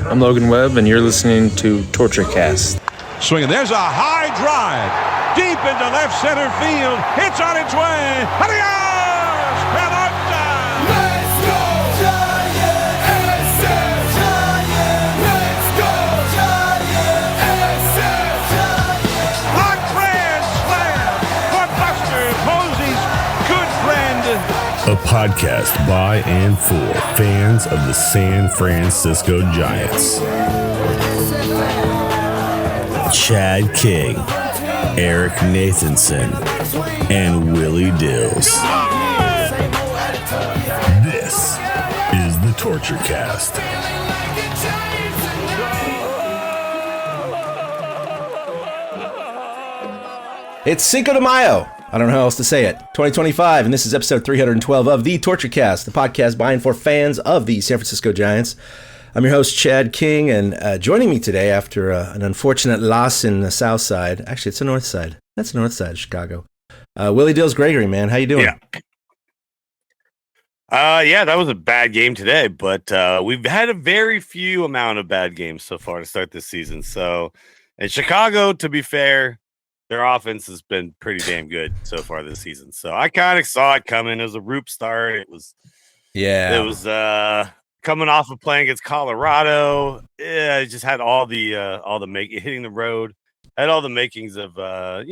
I'm Logan Webb, and you're listening to Torturecast. Swinging. There's a high drive. Deep into left center field. It's on its way. Adios! Pelota! Let's go, Giants! SF Giants! Let's go, Giants! SF Giants! A grand slam for Buster Posey's good friend. A podcast by and for fans of the San Francisco Giants. Chad King, Eric Nathanson, and Willie Dills. This is the Torturecast. It's Cinco de Mayo. I don't know how else to say it. 2025, and this is episode 312 of the Torturecast, the podcast by and for fans of the San Francisco Giants. I'm your host, Chad King, and joining me today after an unfortunate loss in the south side. Actually, it's the north side. That's the north side of Chicago. Willie Dills Gregory, man. How you doing? Yeah, that was a bad game today, but we've had a very few amount of bad games so far to start this season. So, in Chicago, to be fair, their offense has been pretty damn good so far this season. So I kind of saw it coming. It was a roop start. It was coming off of playing against Colorado. Yeah, it just had all the hitting the road, had all the makings of a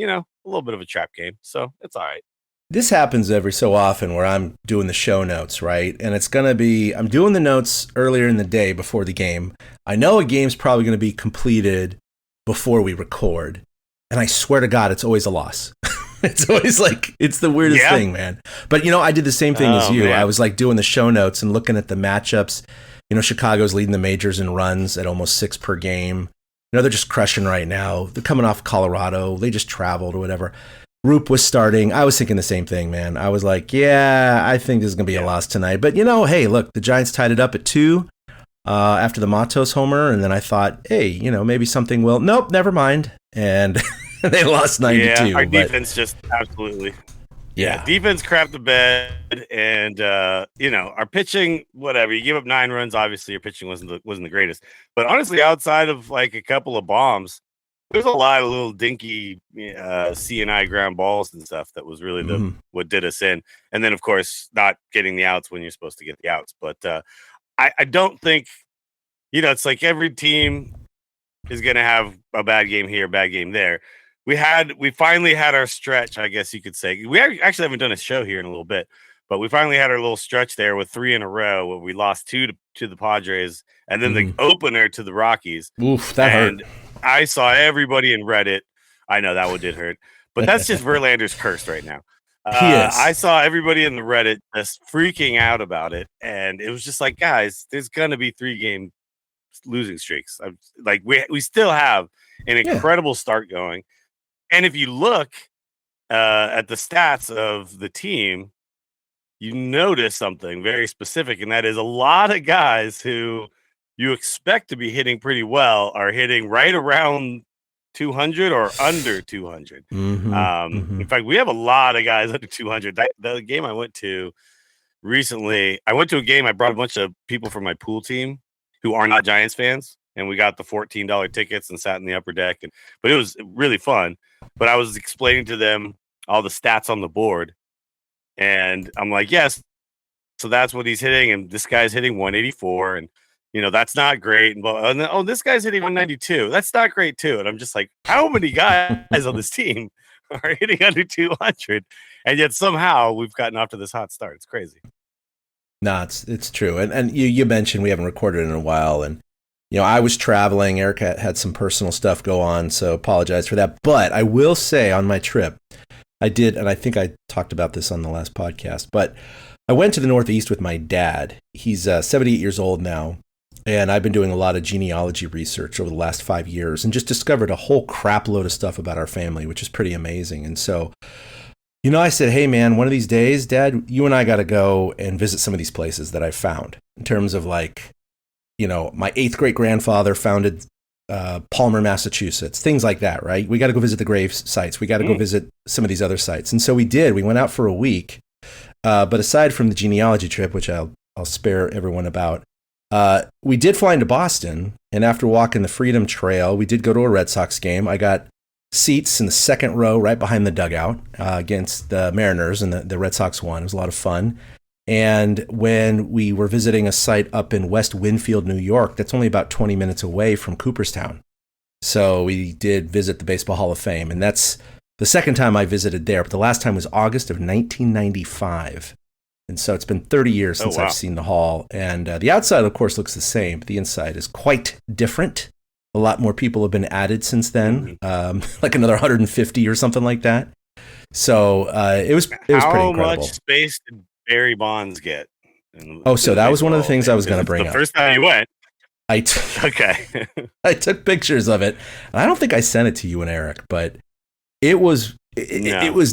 little bit of a trap game. So it's all right. This happens every so often where I'm doing the show notes, right? And it's going to be, I'm doing the notes earlier in the day before the game. I know a game's probably going to be completed before we record. And I swear to God, it's always a loss. It's always like, it's the weirdest thing, man. But, I did the same thing as you. Man. I was like doing the show notes and looking at the matchups. Chicago's leading the majors in runs at almost 6 per game. They're just crushing right now. They're coming off Colorado. They just traveled or whatever. Roop was starting. I was thinking the same thing, man. I was like, I think this is going to be a loss tonight. But, hey, look, the Giants tied it up at 2 after the Matos homer. And then I thought, hey, maybe something will. Nope, never mind. And they lost 9-2. Yeah, our defense just absolutely. Yeah, defense crapped the bed, and our pitching, whatever. You give up 9 runs, obviously your pitching wasn't the greatest. But honestly, outside of like a couple of bombs, there's a lot of little dinky C&I ground balls and stuff that was really what did us in. And then, of course, not getting the outs when you're supposed to get the outs. But I don't think, it's like every team is going to have a bad game here, a bad game there. We finally had our stretch, I guess you could say. We actually haven't done a show here in a little bit, but we finally had our little stretch there with 3 in a row where we lost 2 to the Padres and then the opener to the Rockies. Oof, that hurt. I saw everybody in Reddit. I know that one did hurt, but that's just Verlander's cursed right now. I saw everybody in the Reddit just freaking out about it, and it was just like, guys, there's gonna be 3-game losing streaks. Like we still have an incredible start going. And if you look at the stats of the team, you notice something very specific, and that is a lot of guys who you expect to be hitting pretty well are hitting right around 200 or under 200. In fact, we have a lot of guys under 200. The game I went to recently, I went to a game. I brought a bunch of people from my pool team who are not Giants fans, and we got the $14 tickets and sat in the upper deck. But it was really fun. But I was explaining to them all the stats on the board, and I'm like, yes, so that's what he's hitting, and this guy's hitting 184, and that's not great. And then, this guy's hitting 192. That's not great too. And I'm just like, how many guys on this team are hitting under 200? And yet somehow we've gotten off to this hot start. It's crazy. No, it's true. And you mentioned we haven't recorded in a while, and I was traveling. Eric had some personal stuff go on, so apologize for that. But I will say on my trip, I did, and I think I talked about this on the last podcast, but I went to the Northeast with my dad. He's 78 years old now, and I've been doing a lot of genealogy research over the last 5 years and just discovered a whole crap load of stuff about our family, which is pretty amazing. And so, I said, hey, man, one of these days, Dad, you and I got to go and visit some of these places that I found in terms of like, my 8th great grandfather founded Palmer, Massachusetts, things like that, right? We got to go visit the grave sites. We got to go visit some of these other sites. And so we did. We went out for a week. But aside from the genealogy trip, which I'll spare everyone about, we did fly into Boston And after walking the Freedom Trail, we did go to a Red Sox game. I got seats in the second row right behind the dugout against the Mariners, and the Red Sox won. It was a lot of fun. And when we were visiting a site up in West Winfield, New York, that's only about 20 minutes away from Cooperstown. So we did visit the Baseball Hall of Fame, and that's the second time I visited there. But the last time was August of 1995. And so it's been 30 years since I've seen the hall. And the outside, of course, looks the same, but the inside is quite different. A lot more people have been added since then, like another 150 or something like that. So it was pretty incredible. How much space did Barry Bonds get? So that was one of the things I was going to bring up. The first time you went. Okay. I took pictures of it. I don't think I sent it to you and Eric, but it was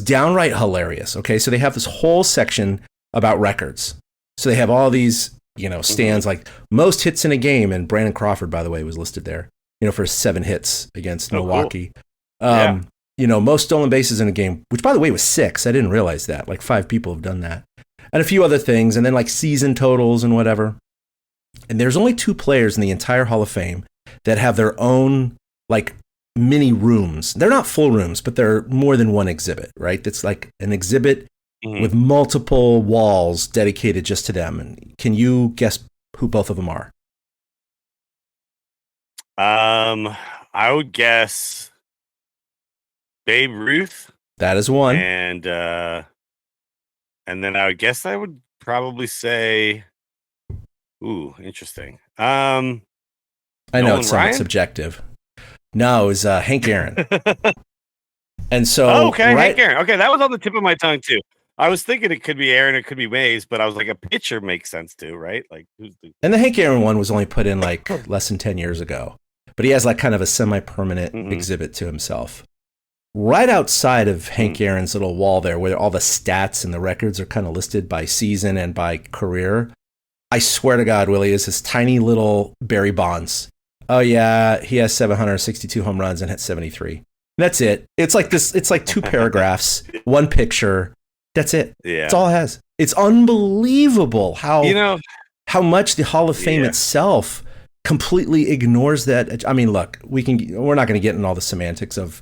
downright hilarious. Okay, so they have this whole section about records. So they have all these, stands like most hits in a game, and Brandon Crawford, by the way, was listed there, for 7 hits against Milwaukee. Cool. Most stolen bases in a game, which by the way was 6. I didn't realize that. Like 5 people have done that. And a few other things, and then like season totals and whatever. And there's only 2 players in the entire Hall of Fame that have their own like mini rooms. They're not full rooms, but they're more than one exhibit, right? That's like an exhibit with multiple walls dedicated just to them. And can you guess who both of them are? I would guess Babe Ruth. That is one. And then I would probably say, ooh, interesting. I know Nolan it's somewhat Ryan? Subjective. No, it was Hank Aaron. And so, Hank Aaron. Okay, that was on the tip of my tongue too. I was thinking it could be Aaron, it could be Mays, but I was like, a pitcher makes sense too, right? Like, and the Hank Aaron one was only put in like less than 10 years ago, but he has like kind of a semi-permanent exhibit to himself. Right outside of Hank Aaron's little wall there, where all the stats and the records are kind of listed by season and by career, I swear to God, Willie, is this tiny little Barry Bonds. Oh yeah, he has 762 home runs and hit 73. That's it. It's like this. It's like 2 paragraphs, 1 picture. That's it. Yeah, that's all it has. It's unbelievable how much the Hall of Fame itself completely ignores that. I mean, look, we're not going to get in all the semantics of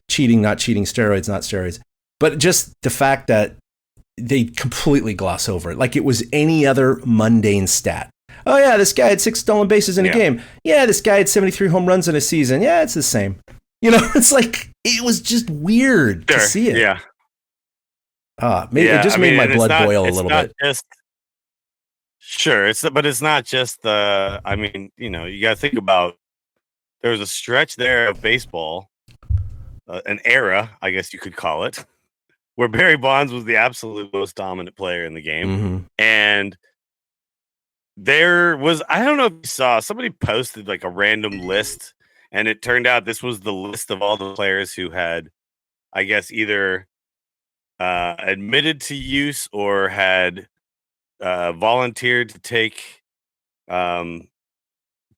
cheating, not cheating, steroids, not steroids, but just the fact that they completely gloss over it like it was any other mundane stat. Oh yeah, this guy had 6 stolen bases in a game. Yeah, this guy had 73 home runs in a season. Yeah, it's the same. It's like it was just weird to see it. Yeah. It just made my blood boil a little bit. But it's not just the. I mean, you got to think about. There was a stretch there of baseball, an era, I guess you could call it, where Barry Bonds was the absolute most dominant player in the game, and there was, I don't know if you saw, somebody posted like a random list, and it turned out this was the list of all the players who had, I guess, either admitted to use or had volunteered to take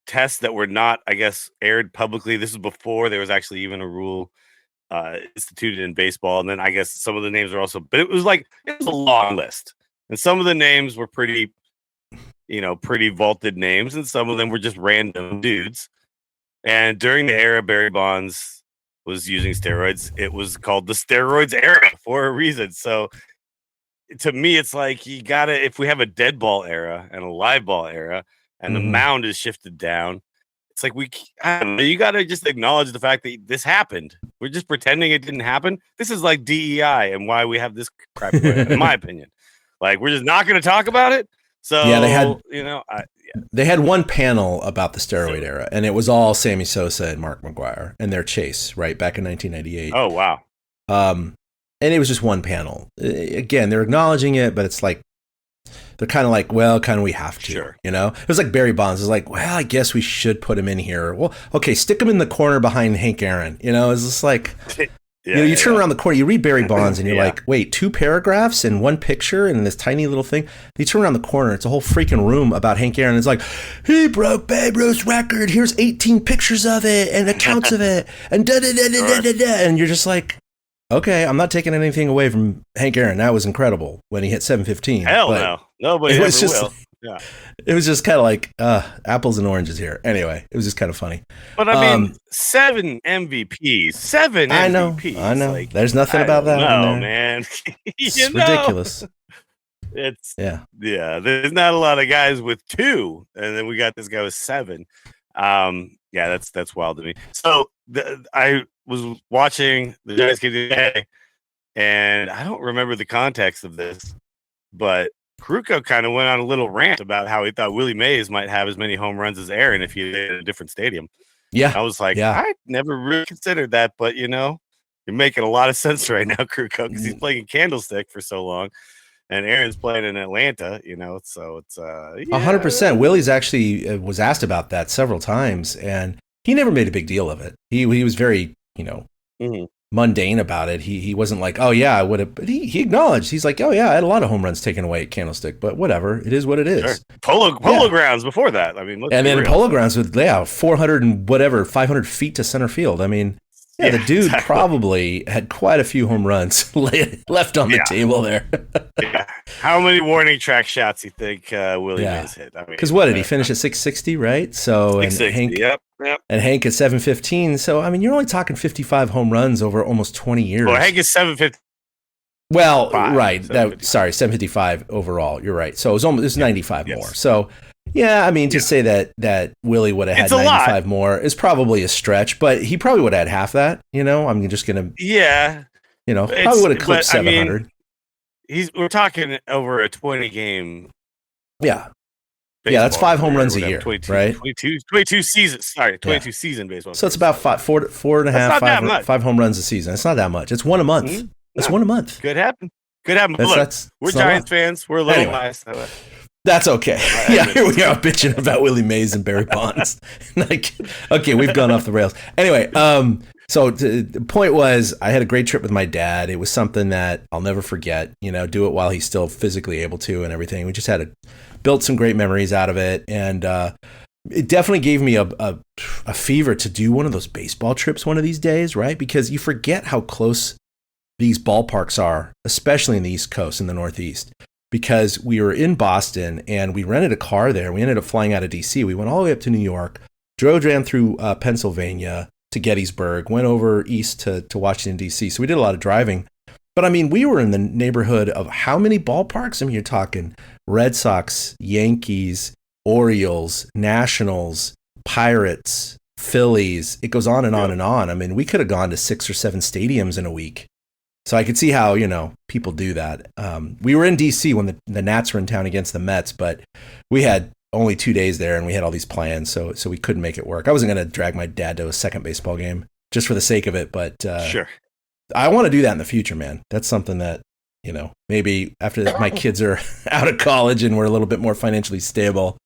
tests that were not, I guess, aired publicly. This is before there was actually even a rule instituted in baseball. And then I guess some of the names are also, but it was a long list. And some of the names were pretty vaulted names, and some of them were just random dudes. And during the era Barry Bonds was using steroids, it was called the steroids era for a reason. So to me, it's like you gotta, if we have a dead ball era and a live ball era, and the mound is shifted down, it's like you gotta just acknowledge the fact that this happened. We're just pretending it didn't happen. This is like DEI and why we have this crap, in my opinion. Like, we're just not going to talk about it. So yeah, they had one panel about the steroid era, and it was all Sammy Sosa and Mark McGwire and their chase, right, back in 1998. Oh, wow. And it was just one panel. Again, they're acknowledging it, but it's like, they're kind of like, well, kind of we have to, sure. It was like Barry Bonds is like, well, I guess we should put him in here. Well, okay, stick him in the corner behind Hank Aaron. It's just like, you turn around the corner, you read Barry Bonds, and you're like, wait, 2 paragraphs and 1 picture and this tiny little thing. You turn around the corner, it's a whole freaking room about Hank Aaron. It's like, he broke Babe Ruth's record. Here's 18 pictures of it and accounts of it, and da-da-da-da-da-da-da. And you're just like, okay, I'm not taking anything away from Hank Aaron. That was incredible when he hit 715. Hell no. Nobody ever will. Yeah. It was just kind of like apples and oranges here. Anyway, it was just kind of funny. But I mean, 7 MVPs, 7 MVPs. I know. Like, there's nothing about that one there. Man. It's ridiculous. It's there's not a lot of guys with 2, and then we got this guy with 7. That's wild to me. So I was watching the Giants game today, and I don't remember the context of this, but Caruco kind of went on a little rant about how he thought Willie Mays might have as many home runs as Aaron if he did a different stadium. Yeah, I was like, I never really considered that, but you're making a lot of sense right now, Caruco, because he's playing Candlestick for so long. And Aaron's playing in Atlanta, so it's 100%. Willie's actually was asked about that several times, and he never made a big deal of it. He was very, mundane about it. He wasn't like, oh yeah, I would have. But he acknowledged. He's like, oh yeah, I had a lot of home runs taken away at Candlestick, but whatever, it is what it is. Sure. Polo grounds before that. I mean, and then Polo grounds with 400 and whatever, 500 feet to center field. I mean. Yeah, the dude probably had quite a few home runs left on the table there. How many warning track shots you think Willie Mays hit? Because what did he finish at 660, right? So and Hank, and Hank at 715. So I mean, you're only talking 55 home runs over almost 20 years. Well, Hank is 750. Well, right. 755 overall. You're right. So it was 95 more. So. Yeah, I mean, to say that Willie would have had 95 more is probably a stretch, but he probably would have had half that, I'm just going to... probably would have clipped 700. I mean, we're talking over a 20-game... Yeah. Yeah, that's 5 home runs a year, 22, right? 22 seasons. Sorry, 22 season baseball. So it's about four and a half, 5 home runs a season. It's not that much. It's one a month. Mm-hmm. That's 1 a month. Could happen. Look, we're Giants fans. We're a little biased. That's okay. Yeah, here we are bitching about Willie Mays and Barry Bonds. Okay, we've gone off the rails. Anyway, so the point was, I had a great trip with my dad. It was something that I'll never forget. Do it while he's still physically able to, and everything. We just built some great memories out of it, and it definitely gave me a fever to do one of those baseball trips one of these days, right? Because you forget how close these ballparks are, especially in the East Coast and the Northeast. Because we were in Boston and we rented a car there. We ended up flying out of DC. We went all the way up to New York, drove down through Pennsylvania to Gettysburg, went over east to Washington, DC. So we did a lot of driving. But I mean, we were in the neighborhood of how many ballparks? I mean, you're talking Red Sox, Yankees, Orioles, Nationals, Pirates, Phillies. It goes on and on and on. I mean, we could have gone to 6 or 7 stadiums in a week. So I could see how, people do that. We were in D.C. when the Nats were in town against the Mets, but we had only 2 days there and we had all these plans, so we couldn't make it work. I wasn't going to drag my dad to a second baseball game just for the sake of it, but sure. I want to do that in the future, man. That's something that, maybe after my kids are out of college and we're a little bit more financially stable,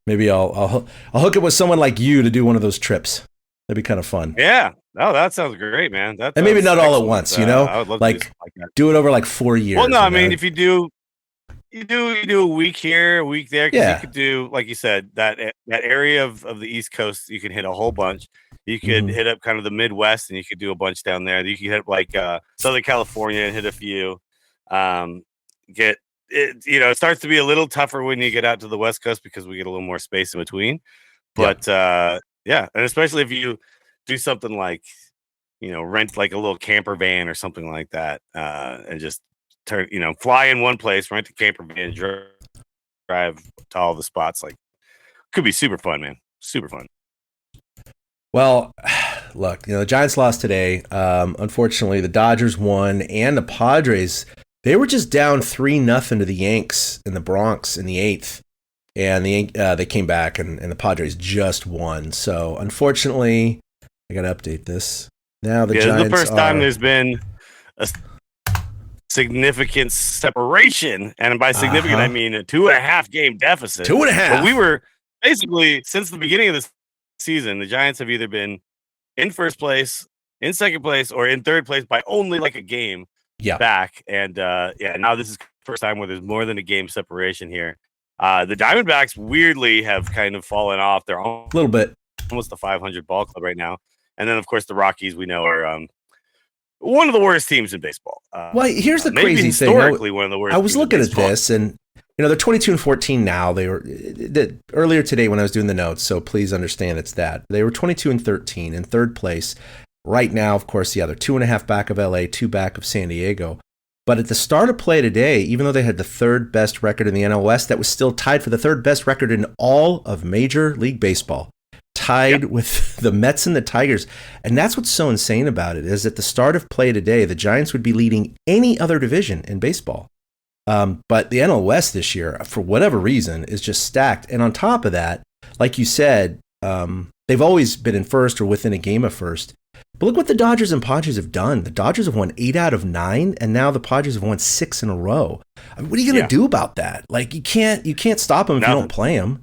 maybe I'll hook up with someone like you to do one of those trips. That'd be kind of fun. Yeah. Oh, that sounds great, man. And maybe not all at once, I would love to do it over 4 years. Well, no, I mean, if you do a week here, a week there, because you could do, like you said, that area of the East Coast, you can hit a whole bunch. You could hit up kind of the Midwest, and you could do a bunch down there. You could hit up Southern California and hit a few. It starts to be a little tougher when you get out to the West Coast because we get a little more space in between. But and especially if you do something like, rent like a little camper van or something like that, and just fly in one place, rent a camper van, drive to all the spots. Could be super fun, man. Super fun. Well, look, the Giants lost today. Unfortunately, the Dodgers won, and the Padres, they were just down 3-0 to the Yanks in the Bronx in the 8th. And they came back, and the Padres just won. So, unfortunately, I got to update this. Now the Giants this is the first time there's been a significant separation. And by significant, I mean a 2.5 game deficit. 2.5. But we were basically, since the beginning of this season, the Giants have either been in first place, in second place, or in third place by only a game back. And now this is the first time where there's more than a game separation here. The Diamondbacks weirdly have kind of fallen off. They're a little bit almost the 500 ball club right now. And then, of course, the Rockies, we know, are one of the worst teams in baseball. Well, here's the crazy thing. Historically, one of the worst. I was looking at this, and they're 22-14 now. They were earlier today when I was doing the notes, so please understand it's that. They were 22-13 in third place. Right now, of course, they're 2.5 back of LA, 2 back of San Diego. But at the start of play today, even though they had the third best record in the NL West, that was still tied for the third best record in all of Major League Baseball, tied with the Mets and the Tigers. And that's what's so insane about it, is at the start of play today, the Giants would be leading any other division in baseball. But the NL West this year, for whatever reason, is just stacked. And on top of that, like you said, they've always been in first or within a game of first. But look what the Dodgers and Padres have done. The Dodgers have won 8 out of 9, and now the Padres have won 6 in a row. I mean, what are you going to do about that? Like, you can't stop them if you don't play them.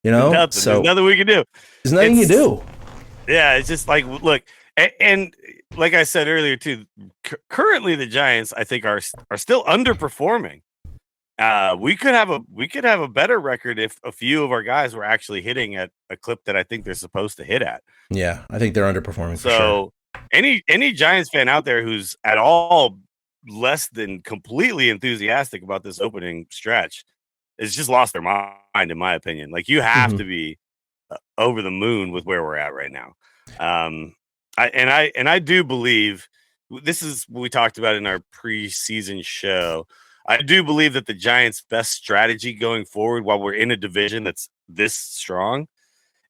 Nothing. So there's nothing we can do. There's nothing you do. Yeah, it's just like, look, and like I said earlier too, currently the Giants, I think, are still underperforming. We could have a better record if a few of our guys were actually hitting at a clip that I think they're supposed to hit at. Yeah, I think they're underperforming. So for sure. any Giants fan out there who's at all less than completely enthusiastic about this opening stretch has just lost their mind, in my opinion. Like, you have to be over the moon with where we're at right now. I do believe this is what we talked about in our preseason show. I do believe that the Giants' best strategy going forward, while we're in a division that's this strong,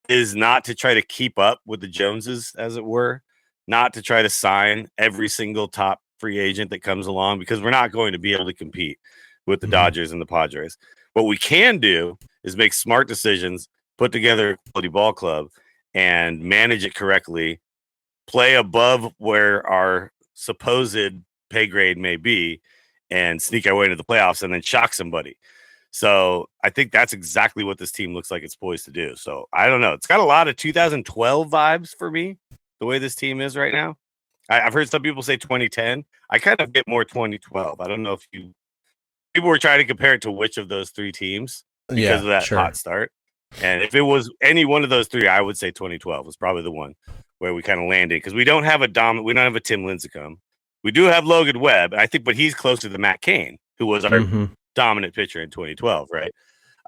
is not to try to keep up with the Joneses, as it were, not to try to sign every single top free agent that comes along, because we're not going to be able to compete with the Dodgers and the Padres. What we can do is make smart decisions, put together a quality ball club, and manage it correctly, play above where our supposed pay grade may be, and sneak our way into the playoffs and then shock somebody. So I think that's exactly what this team looks like it's poised to do. So I don't know. It's got a lot of 2012 vibes for me, the way this team is right now. I've heard some people say 2010. I kind of get more 2012. I don't know if people were trying to compare it to which of those three teams because of that hot start. And if it was any one of those three, I would say 2012 was probably the one where we kind of landed, because we don't have a Tim Lincecum. We do have Logan Webb, I think, but he's closer to Matt Cain, who was our dominant pitcher in 2012, right?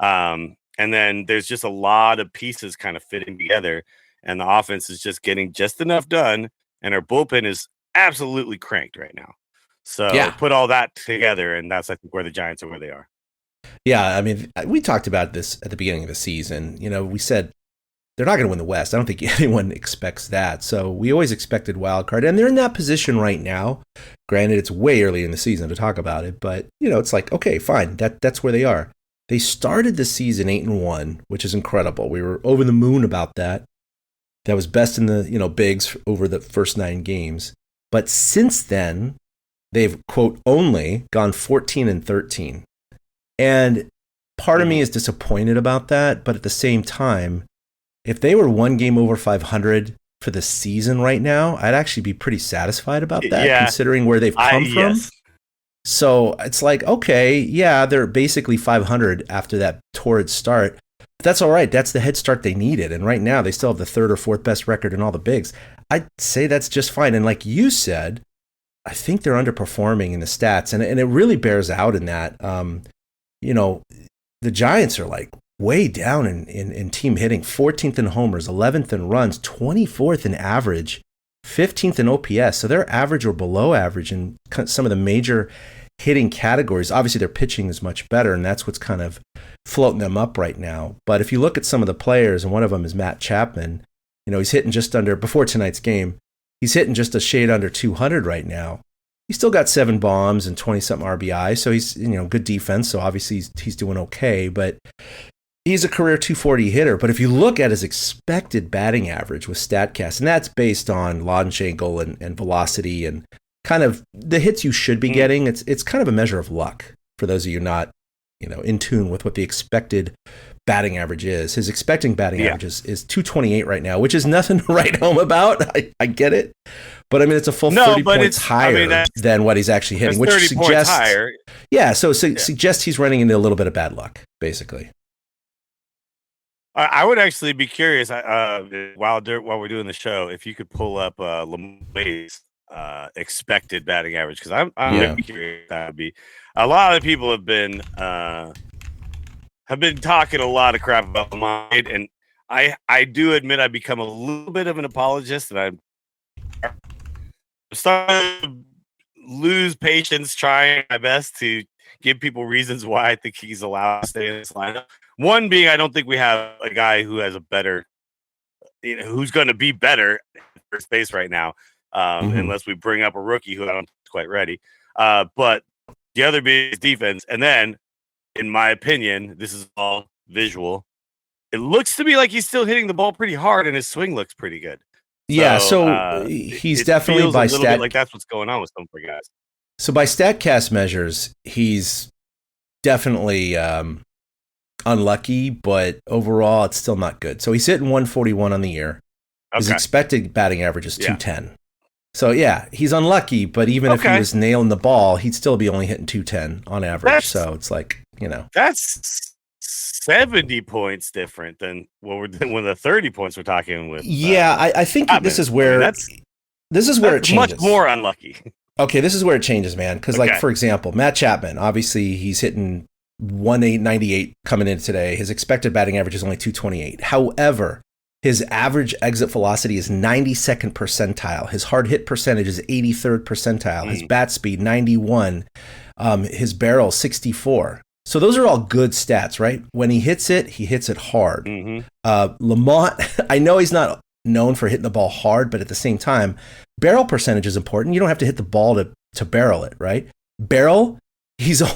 And then there's just a lot of pieces kind of fitting together, and the offense is just getting just enough done, and our bullpen is absolutely cranked right now. So put all that together, and that's, I think, where the Giants are where they are. Yeah, I mean, we talked about this at the beginning of the season. We said they're not going to win the West. I don't think anyone expects that. So we always expected wild card, and they're in that position right now. Granted, it's way early in the season to talk about it, but it's like, okay, fine. That's where they are. They started the season 8-1, which is incredible. We were over the moon about that. That was best in the bigs over the first 9 games. But since then, they've, quote, only gone 14-13. And part of me is disappointed about that, but at the same time, if they were 1 game over 500 for the season right now, I'd actually be pretty satisfied about that, considering where they've come from. Yes. So it's like, okay, they're basically 500 after that torrid start. But that's all right. That's the head start they needed. And right now, they still have the 3rd or 4th best record in all the bigs. I'd say that's just fine. And like you said, I think they're underperforming in the stats. And it really bears out in that. The Giants are like way down in team hitting, 14th in homers, 11th in runs, 24th in average, 15th in OPS. So they're average or below average in some of the major hitting categories. Obviously, their pitching is much better, and that's what's kind of floating them up right now. But if you look at some of the players, and one of them is Matt Chapman, he's hitting just under, before tonight's game, he's hitting just a shade under 200 right now. He's still got 7 bombs and 20-something RBI, so he's good defense. So obviously he's doing okay, but he's a career 240 hitter. But if you look at his expected batting average with Statcast, and that's based on launch angle and velocity and kind of the hits you should be getting, it's kind of a measure of luck for those of you not in tune with what the expected batting average is. His expecting batting average is 228 right now, which is nothing to write home about. I get it. But I mean, it's a full 30 points higher than what he's actually hitting, which suggests higher. Yeah, so suggests he's running into a little bit of bad luck, basically. I would actually be curious while we're doing the show, if you could pull up LeMay's expected batting average, because I'm curious. That would be a lot of people have been have been talking a lot of crap about Lamont, and I do admit I've become a little bit of an apologist, and I'm starting to lose patience trying my best to give people reasons why I think he's allowed to stay in this lineup. One being I don't think we have a guy who has a better, who's going to be better at first base right now, unless we bring up a rookie who I don't think is quite ready. But the other being is defense. And then, in my opinion, this is all visual. It looks to me like he's still hitting the ball pretty hard, and his swing looks pretty good. Yeah, so he's definitely by stat like that's what's going on with some of guys. So by StatCast measures, he's definitely unlucky, but overall, it's still not good. So he's hitting 141 on the year. His expected batting average is 210. So yeah, he's unlucky, but even if he was nailing the ball, he'd still be only hitting 210 on average. So it's like, that's 70 points different than what we're doing when the 30 points we're talking with. Yeah, I think this is where it changes. Much more unlucky. Okay, this is where it changes, man. Because, like, for example, Matt Chapman, obviously he's hitting 198 coming in today. His expected batting average is only 228. However, his average exit velocity is 92nd percentile. His hard hit percentage is 83rd percentile. His bat speed, 91. His barrel, 64. So those are all good stats, right? When he hits it hard. Lamont, I know he's not known for hitting the ball hard, but at the same time, barrel percentage is important. You don't have to hit the ball to barrel it, right? Barrel, he's in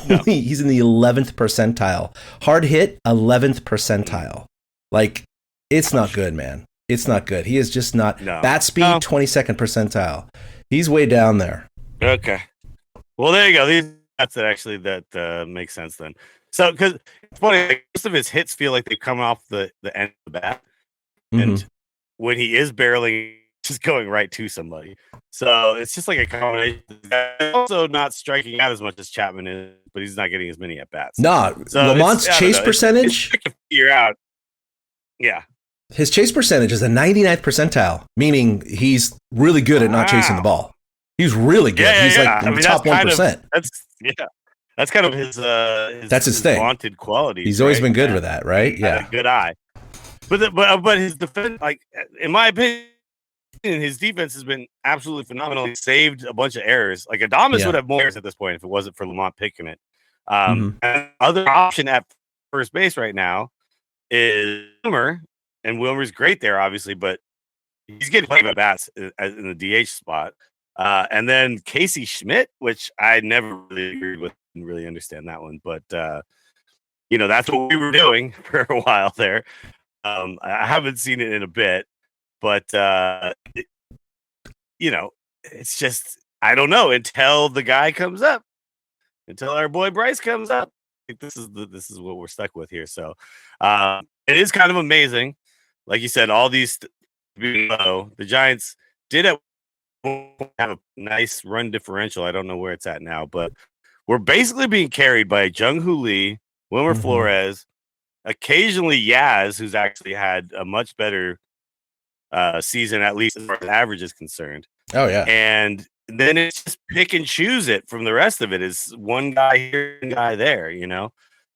the 11th percentile. Hard hit, 11th percentile. Like, it's not good, man. It's not good. He is just not. Bat speed, 22nd percentile. He's way down there. Okay. Well, there you go. That's actually that makes sense then. So, because it's funny, like, most of his hits feel like they come off the end of the bat, and when he is barreling, just going right to somebody. So it's just like a combination. Also, not striking out as much as Chapman is, but he's not getting as many at bats. No, so Lamont's chase percentage. It's to figure out. Yeah, his chase percentage is the 99th percentile, meaning he's really good at not chasing the ball. He's really good. He's like in the top 1%. That's kind of his that's his thing. Wanted quality. He's always been good with that, right? Yeah, good eye. But his defense, like in my opinion, his defense has been absolutely phenomenal. He saved a bunch of errors. Like Adames would have more errors at this point if it wasn't for Lamont picking it. And other option at first base right now is Wilmer, and Wilmer's great there, obviously, but he's getting plenty of bats in the DH spot. And then Casey Schmidt, which I never really agreed with, didn't really understand that one, but that's what we were doing for a while there. I haven't seen it in a bit, but it's just I don't know until the guy comes up, until our boy Bryce comes up. I think this is what we're stuck with here. So it is kind of amazing, like you said. All these being low, the Giants did have a nice run differential. I don't know where it's at now, but we're basically being carried by Jung-Hoo Lee, Wilmer Flores, occasionally Yaz, who's actually had a much better season, at least as far as average is concerned. Oh, yeah. And then it's just pick and choose it from the rest of it. Is one guy here, one guy there,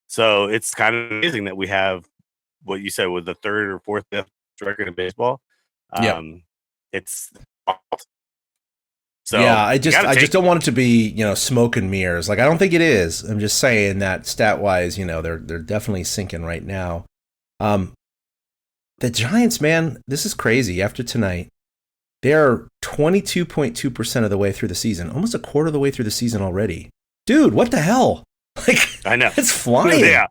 So it's kind of amazing that we have what you said with the third or fourth best record in baseball. It's so yeah, I just don't want it to be, smoke and mirrors. Like, I don't think it is. I'm just saying that stat wise, they're definitely sinking right now. The Giants, man, this is crazy. After tonight, they're 22.2% of the way through the season, almost a quarter of the way through the season already. Dude, what the hell? Like, I know it's flying. Yeah.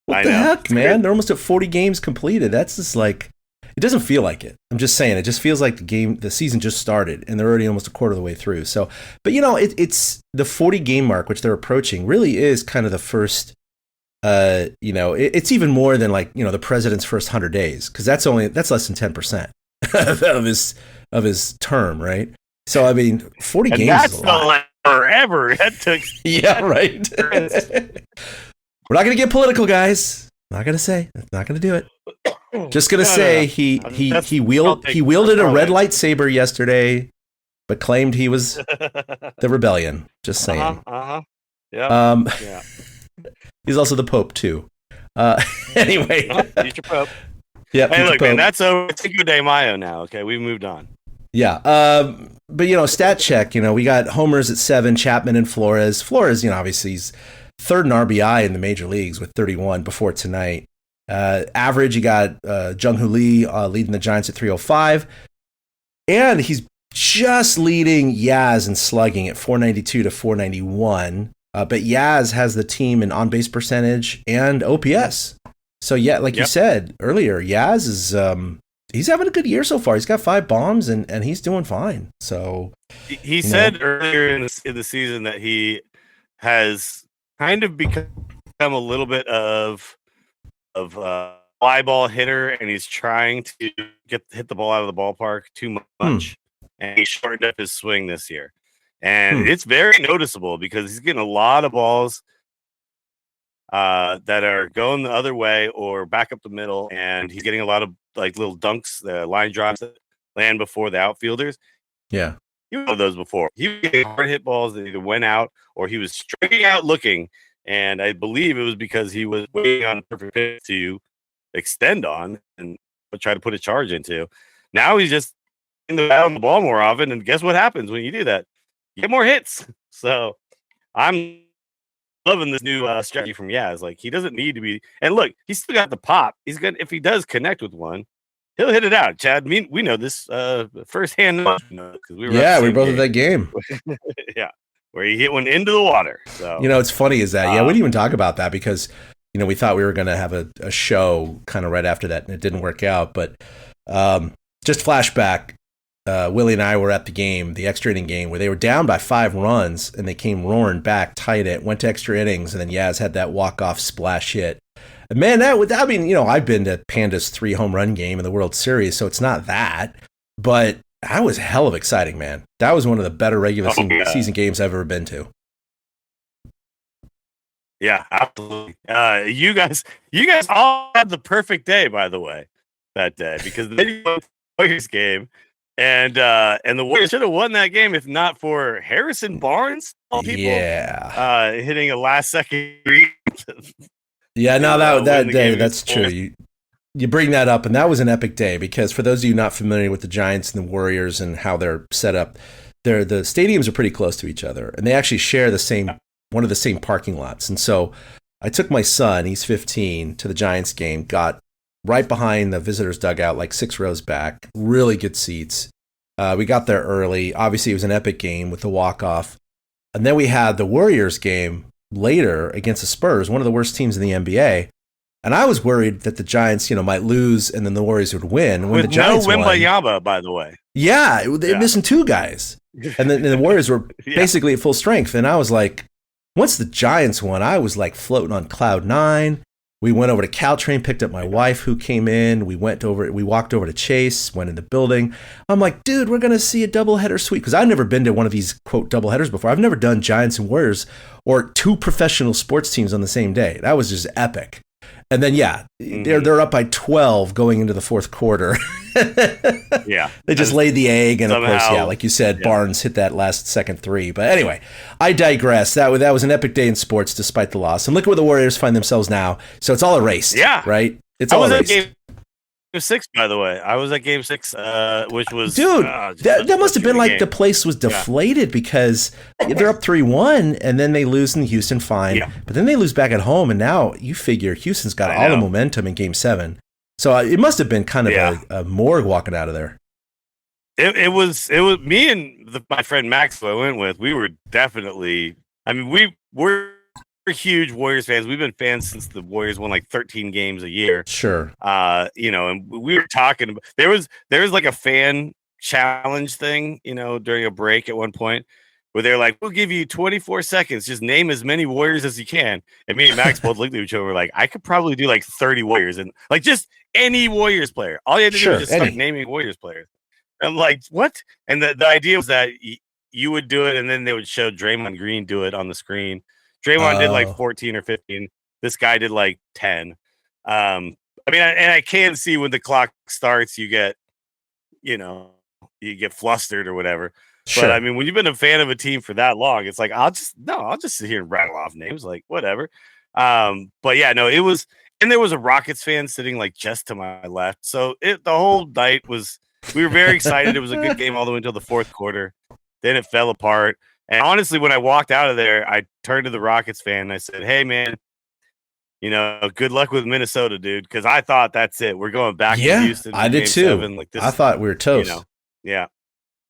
What the heck, man? Great. They're almost at 40 games completed. That's just like. It doesn't feel like it. I'm just saying. It just feels like the season just started, and they're already almost a quarter of the way through. So, but it's the 40 game mark, which they're approaching, really is kind of the first. It's even more than the president's first 100 days, because that's less than 10% of his term, right? So I mean, 40 games. That's is a lot. Like forever. That took. Yeah, right. We're not going to get political, guys. Not going to say. Not going to do it. Just gonna say he wielded a red lightsaber yesterday, but claimed he was the rebellion. Just saying. Yeah. He's also the Pope too. Anyway. Future Pope. Yeah. Hey, look, man, that's over. Cinco de Mayo now. Okay, we moved on. Yeah. But, stat check, we got homers at 7, Chapman and Flores. Flores, obviously he's third in RBI in the major leagues with 31 before tonight. Average, you got Jung-Hoo Lee leading the Giants at 305. And he's just leading Yaz in slugging at 492 to 491. But Yaz has the team in on-base percentage and OPS. So, yeah, like you said earlier, Yaz is he's having a good year so far. He's got 5 bombs, and he's doing fine. So he said earlier in the season that he has kind of become a little bit of fly ball hitter, and he's trying to hit the ball out of the ballpark too much. And he shortened up his swing this year. And it's very noticeable because he's getting a lot of balls that are going the other way or back up the middle, and he's getting a lot of like little dunks, line drives that land before the outfielders. Yeah. You know those before. He was getting hard hit balls that either went out or he was striking out looking, and I believe it was because he was waiting on a perfect pitch to extend on and try to put a charge into. Now he's just in the on the ball more often, and guess what happens when you do that? You get more hits. So I'm loving this new strategy from Yaz. Like, he doesn't need to be. And look, he's still got the pop. He's good if he does connect with one. He'll hit it out, Chad. We know this firsthand. We were both at that game. Yeah, where he hit one into the water. So it's funny is that we didn't even talk about that because we thought we were going to have a show kind of right after that, and it didn't work out. But just flashback. Willie and I were at the game, the extra inning game, where they were down by 5 runs, and they came roaring back, tied it, went to extra innings, and then Yaz had that walk-off splash hit. And man, I've been to Panda's 3 home run game in the World Series, so it's not that, but that was hell of exciting, man. That was one of the better regular season games I've ever been to. Yeah, absolutely. You guys all had the perfect day, by the way, that day, because the Warriors game. And the Warriors should have won that game if not for Harrison Barnes. Hitting a last second. Yeah, no, that day, that's true. You bring that up, and that was an epic day because for those of you not familiar with the Giants and the Warriors and how they're set up, the stadiums are pretty close to each other, and they actually share one of the same parking lots. And so I took my son, he's 15, to the Giants game, got right behind the visitors' dugout, like 6 rows back, really good seats. We got there early. Obviously, it was an epic game with the walk-off. And then we had the Warriors game later against the Spurs, one of the worst teams in the NBA. And I was worried that the Giants, might lose and then the Warriors would win. When with the Giants no Wembayama, by the way. Yeah, they're missing 2 guys. And then the Warriors were basically at full strength. And I was like, once the Giants won, I was like floating on cloud 9. We went over to Caltrain, picked up my wife who came in. We walked over to Chase, went in the building. I'm like, dude, we're going to see a doubleheader sweep. Because I've never been to one of these, quote, doubleheaders before. I've never done Giants and Warriors or 2 professional sports teams on the same day. That was just epic. And then, they're up by 12 going into the 4th quarter. They just laid the egg. And somehow, of course, like you said, Barnes hit that last second 3. But anyway, I digress. That was an epic day in sports despite the loss. And look where the Warriors find themselves now. So it's all erased. Yeah. Right? It's all erased. Game 6, by the way. I was at game 6, which was... Dude, that must have been like the place was deflated because they're up 3-1 and then they lose in Houston, fine. Yeah. But then they lose back at home, and now you figure Houston's got all the momentum in game 7. So it must have been kind of a morgue walking out of there. It was me and my friend Max who I went with. We were definitely... I mean, we're huge Warriors fans. We've been fans since the Warriors won like 13 games a year. Sure. And we were talking about there was like a fan challenge thing, during a break at one point where they're like, we'll give you 24 seconds, just name as many Warriors as you can. And me and Max both looked at each other, we're like, I could probably do like 30 Warriors and like just any Warriors player. All you had to do was just start naming Warriors players. I'm like, what? And the idea was that you would do it and then they would show Draymond Green do it on the screen. Draymond did like 14 or 15. This guy did like 10. I can see when the clock starts, you get flustered or whatever. Sure. But I mean, when you've been a fan of a team for that long, it's like I'll just sit here and rattle off names, like whatever. But yeah, no, it was And there was a Rockets fan sitting like just to my left. So the whole night we were very excited. It was a good game all the way until the fourth quarter. Then it fell apart. And honestly, when I walked out of there, I turned to the Rockets fan and I said, "Hey, man, good luck with Minnesota, dude." Because I thought that's it. We're going back to Houston. I did too. 7. Like this, I thought we were toast. Yeah.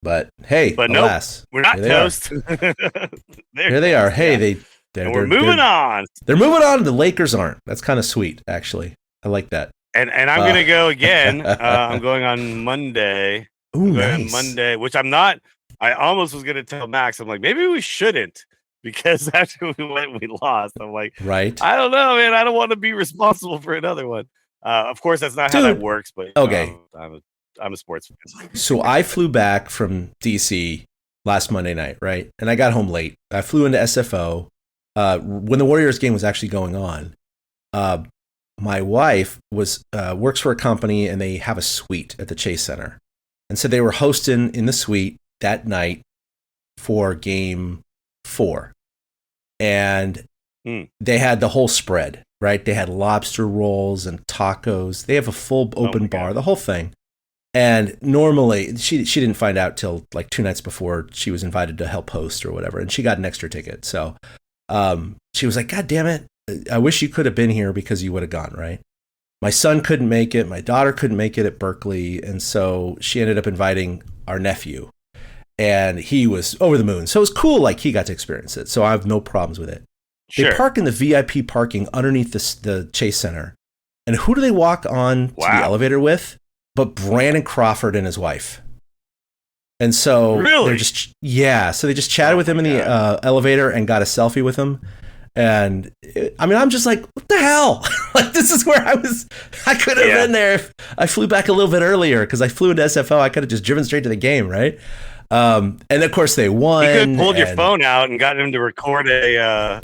But hey, alas, we're not toast. Here they are. Hey, we're moving on. They're moving on. The Lakers aren't. That's kind of sweet, actually. I like that. And I'm gonna go again. I'm going on Monday. Ooh, nice. Monday, which I'm not. I almost was gonna tell Max. I'm like, maybe we shouldn't, because after we lost. I'm like, right. I don't know, man. I don't want to be responsible for another one. Of course, that's not how that works. But okay, I'm a sports fan. So I flew back from DC last Monday night, right? And I got home late. I flew into SFO when the Warriors game was actually going on. My wife works for a company, and they have a suite at the Chase Center, and so they were hosting in the suite that night for Game 4, and they had the whole spread, right? They had lobster rolls and tacos. They have a full open bar, the whole thing. And normally, she didn't find out till like 2 nights before she was invited to help host or whatever, and she got an extra ticket. So she was like, "God damn it. I wish you could have been here because you would have gone," right? My son couldn't make it. My daughter couldn't make it at Berkeley. And so she ended up inviting our nephew. And he was over the moon. So it was cool. Like, he got to experience it. So I have no problems with it. Sure. They park in the VIP parking underneath the Chase Center. And who do they walk on to the elevator with? But Brandon Crawford and his wife. And so really? So they just chatted with him in the elevator and got a selfie with him. And I'm just like, what the hell? Like, this is where I was. I could have been there if I flew back a little bit earlier, because I flew into SFO. I could have just driven straight to the game, right? And of course they won. You could have pulled your phone out and gotten him to record a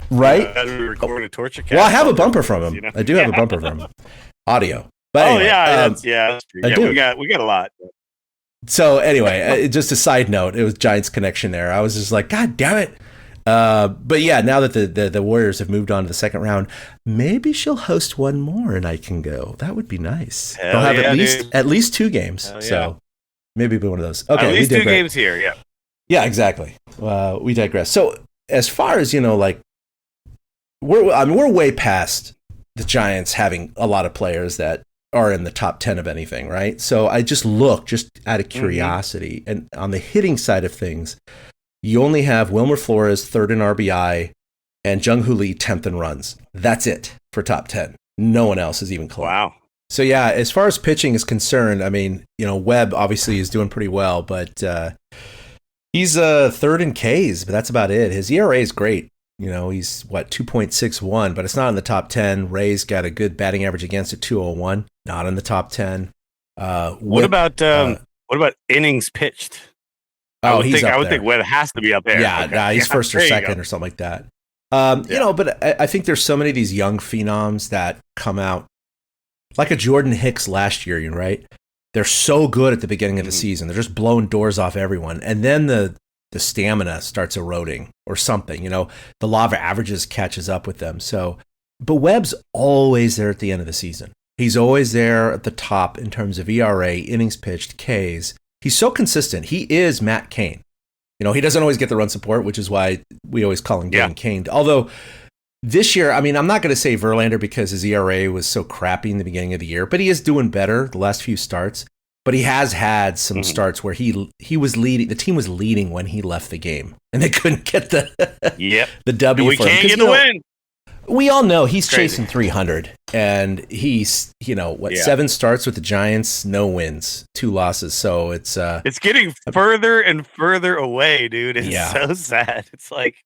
torture cast. Well, I have a bumper from him. I do have a bumper from him, audio. But anyway, that's true. Yeah, we got a lot. So anyway, just a side note, it was Giants connection there. I was just like, God damn it. But yeah, now that the Warriors have moved on to the second round, maybe she'll host one more and I can go. That would be nice. They'll have at least 2 games. So maybe it'll be one of those. Okay, at least 2 games here. Yeah. Yeah, exactly. We digress. So as far as we're way past the Giants having a lot of players that are in the top 10 of anything, right? So I just look out of curiosity, and on the hitting side of things, you only have Wilmer Flores 3rd in RBI and Jung-Hoo Lee 10th in runs. That's it for top 10. No one else is even close. Wow. So yeah, as far as pitching is concerned, Webb obviously is doing pretty well, but he's 3rd in Ks, but that's about it. His ERA is great. He's 2.61, but it's not in the top 10. Ray's got a good batting average against at 201, not in the top 10. What about innings pitched? I would think Webb has to be up there. Yeah, he's first or second or something like that. But I think there's so many of these young phenoms that come out, like a Jordan Hicks last year, right? They're so good at the beginning of the season. They're just blowing doors off everyone. And then the stamina starts eroding or something, the law of averages catches up with them. So, but Webb's always there at the end of the season. He's always there at the top in terms of ERA, innings pitched, Ks. He's so consistent. He is Matt Cain. He doesn't always get the run support, which is why we always call him getting caned. Although this year, I'm not going to say Verlander because his ERA was so crappy in the beginning of the year, but he is doing better the last few starts. But he has had some starts where he was leading. The team was leading when he left the game, and they couldn't get the W. We can't get the win. We all know he's chasing 300, and he's 7 starts with the Giants, no wins, 2 losses. So it's getting further and further away, dude. It's so sad. It's like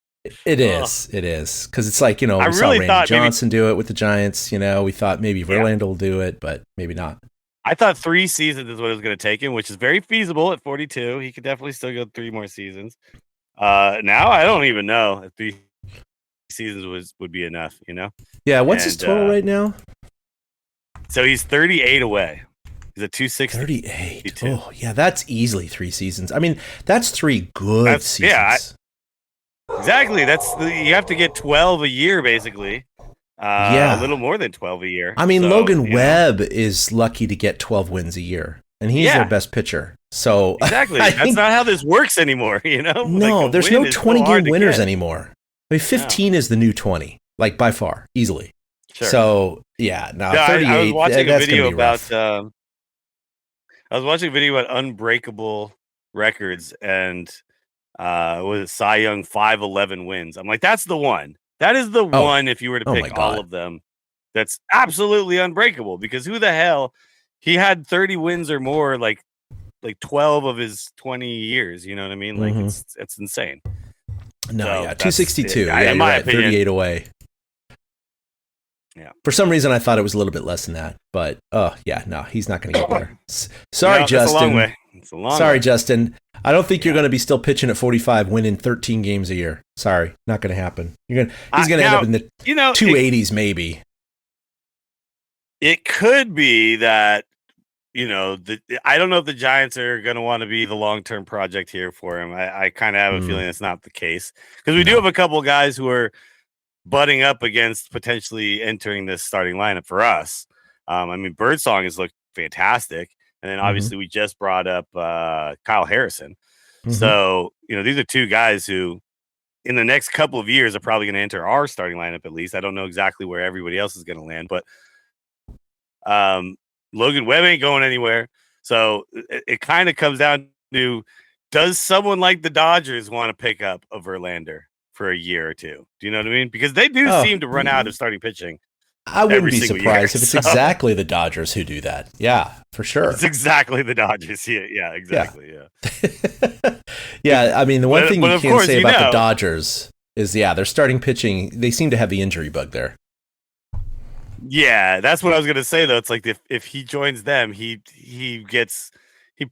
it is because it's like we saw Randy Johnson do it with the Giants. We thought maybe Verlander will do it, but maybe not. I thought 3 seasons is what it was going to take him, which is very feasible at 42. He could definitely still go 3 more seasons. Now I don't even know if 3 seasons would be enough, Yeah, what's his total right now? So he's 38 away. He's at 260. 38. Oh, yeah, that's easily 3 seasons. That's 3 good seasons. Yeah, exactly. You have to get 12 a year, basically. Yeah. A little more than 12 a year. I mean, So, Logan Webb is lucky to get 12 wins a year, and he's their best pitcher. So exactly. That's not how this works anymore, you know? No, Like, there's no 20-game winners anymore. I mean, 15 is the new 20, like by far, easily. Sure. So, yeah, no, 38, I was watching a video about I was watching a video about unbreakable records, and was it Cy Young 511 wins. I'm like, that's the one. That is the one if you were to pick all of them. That's absolutely unbreakable, because who the hell, he had 30 wins or more like 12 of his 20 years, you know what I mean? Like it's insane. No, so 262. Yeah, in my right, opinion, 38 away. Yeah. For some reason I thought it was a little bit less than that, but he's not going to get there. Sorry, Justin. It's a long way. It's a long Sorry, way. Justin. I don't think you're going to be still pitching at 45, winning 13 games a year. Sorry, not going to happen. He's going to end up in the 280s maybe. It could be that, I don't know if the Giants are going to want to be the long-term project here for him. I kind of have a feeling it's not the case, because we do have a couple guys who are butting up against potentially entering this starting lineup for us. I mean, Birdsong has looked fantastic. And then obviously we just brought up Kyle Harrison. So, these are two guys who in the next couple of years are probably going to enter our starting lineup at least. I don't know exactly where everybody else is going to land, but Logan Webb ain't going anywhere. So it kind of comes down to, does someone like the Dodgers want to pick up a Verlander for a year or two? Do you know what I mean? Because they do seem to run out of starting pitching. I wouldn't be surprised if it's exactly the Dodgers who do that. Yeah, for sure. It's exactly the Dodgers. Yeah, exactly. Yeah. Yeah, I mean, the one thing you can say about the Dodgers is, their starting pitching, they seem to have the injury bug there. Yeah, that's what I was going to say, though. It's like if he joins them, he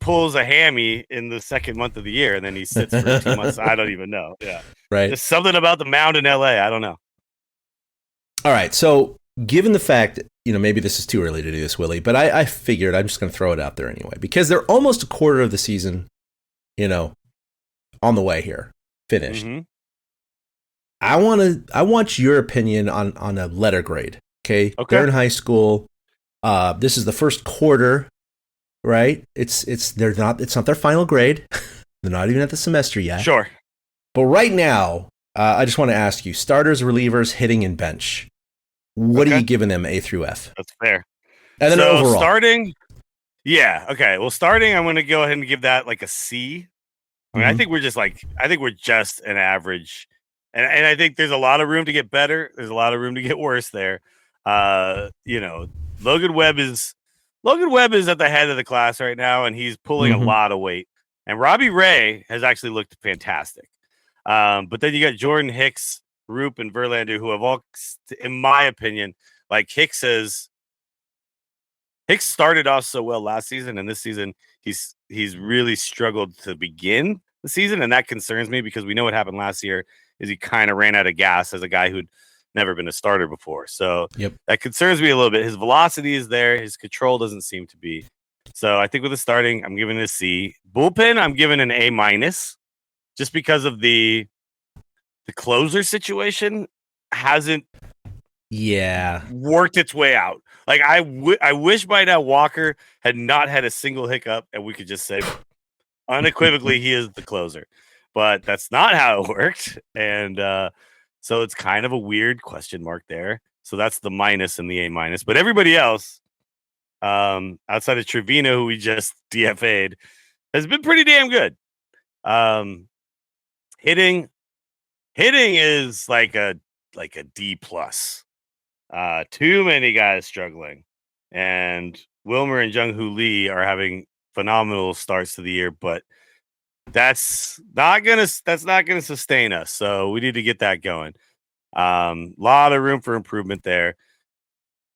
pulls a hammy in the second month of the year, and then he sits for 2 months. I don't even know. Yeah. Right. There's something about the mound in LA. I don't know. All right. So, given the fact, maybe this is too early to do this, Willie, but I figured I'm just going to throw it out there anyway, because they're almost a quarter of the season, on the way here, finished. I want your opinion on a letter grade. Okay. They're in high school. This is the first quarter, right? It's not their final grade. They're not even at the semester yet. Sure. But right now, I just want to ask you, starters, relievers, hitting, and bench. What are you giving them, A through F? That's fair. And then overall. Starting, okay. Well, starting, I'm going to go ahead and give that like a C. I mean, I think we're just an average, and I think there's a lot of room to get better. There's a lot of room to get worse there. Logan Webb is at the head of the class right now, and he's pulling a lot of weight. And Robbie Ray has actually looked fantastic. But then you got Jordan Hicks, Roop, and Verlander, who have all, in my opinion, like Hicks started off so well last season, and this season he's really struggled to begin the season, and that concerns me, because we know what happened last year is he kind of ran out of gas as a guy who'd never been a starter before. So that concerns me a little bit. His velocity is there, his control doesn't seem to be. So I think with the starting, I'm giving it a C. Bullpen, I'm giving an A-, just because of the closer situation hasn't worked its way out. Like I wish by now Walker had not had a single hiccup, and we could just say unequivocally he is the closer. But that's not how it worked, and so it's kind of a weird question mark there. So that's the minus and the A-. But everybody else, outside of Trevino, who we just DFA'd, has been pretty damn good. Hitting is like a D+. Too many guys struggling, and Wilmer and Jung-Hoo Lee are having phenomenal starts to the year, but that's not gonna sustain us. So we need to get that going. Lot of room for improvement there.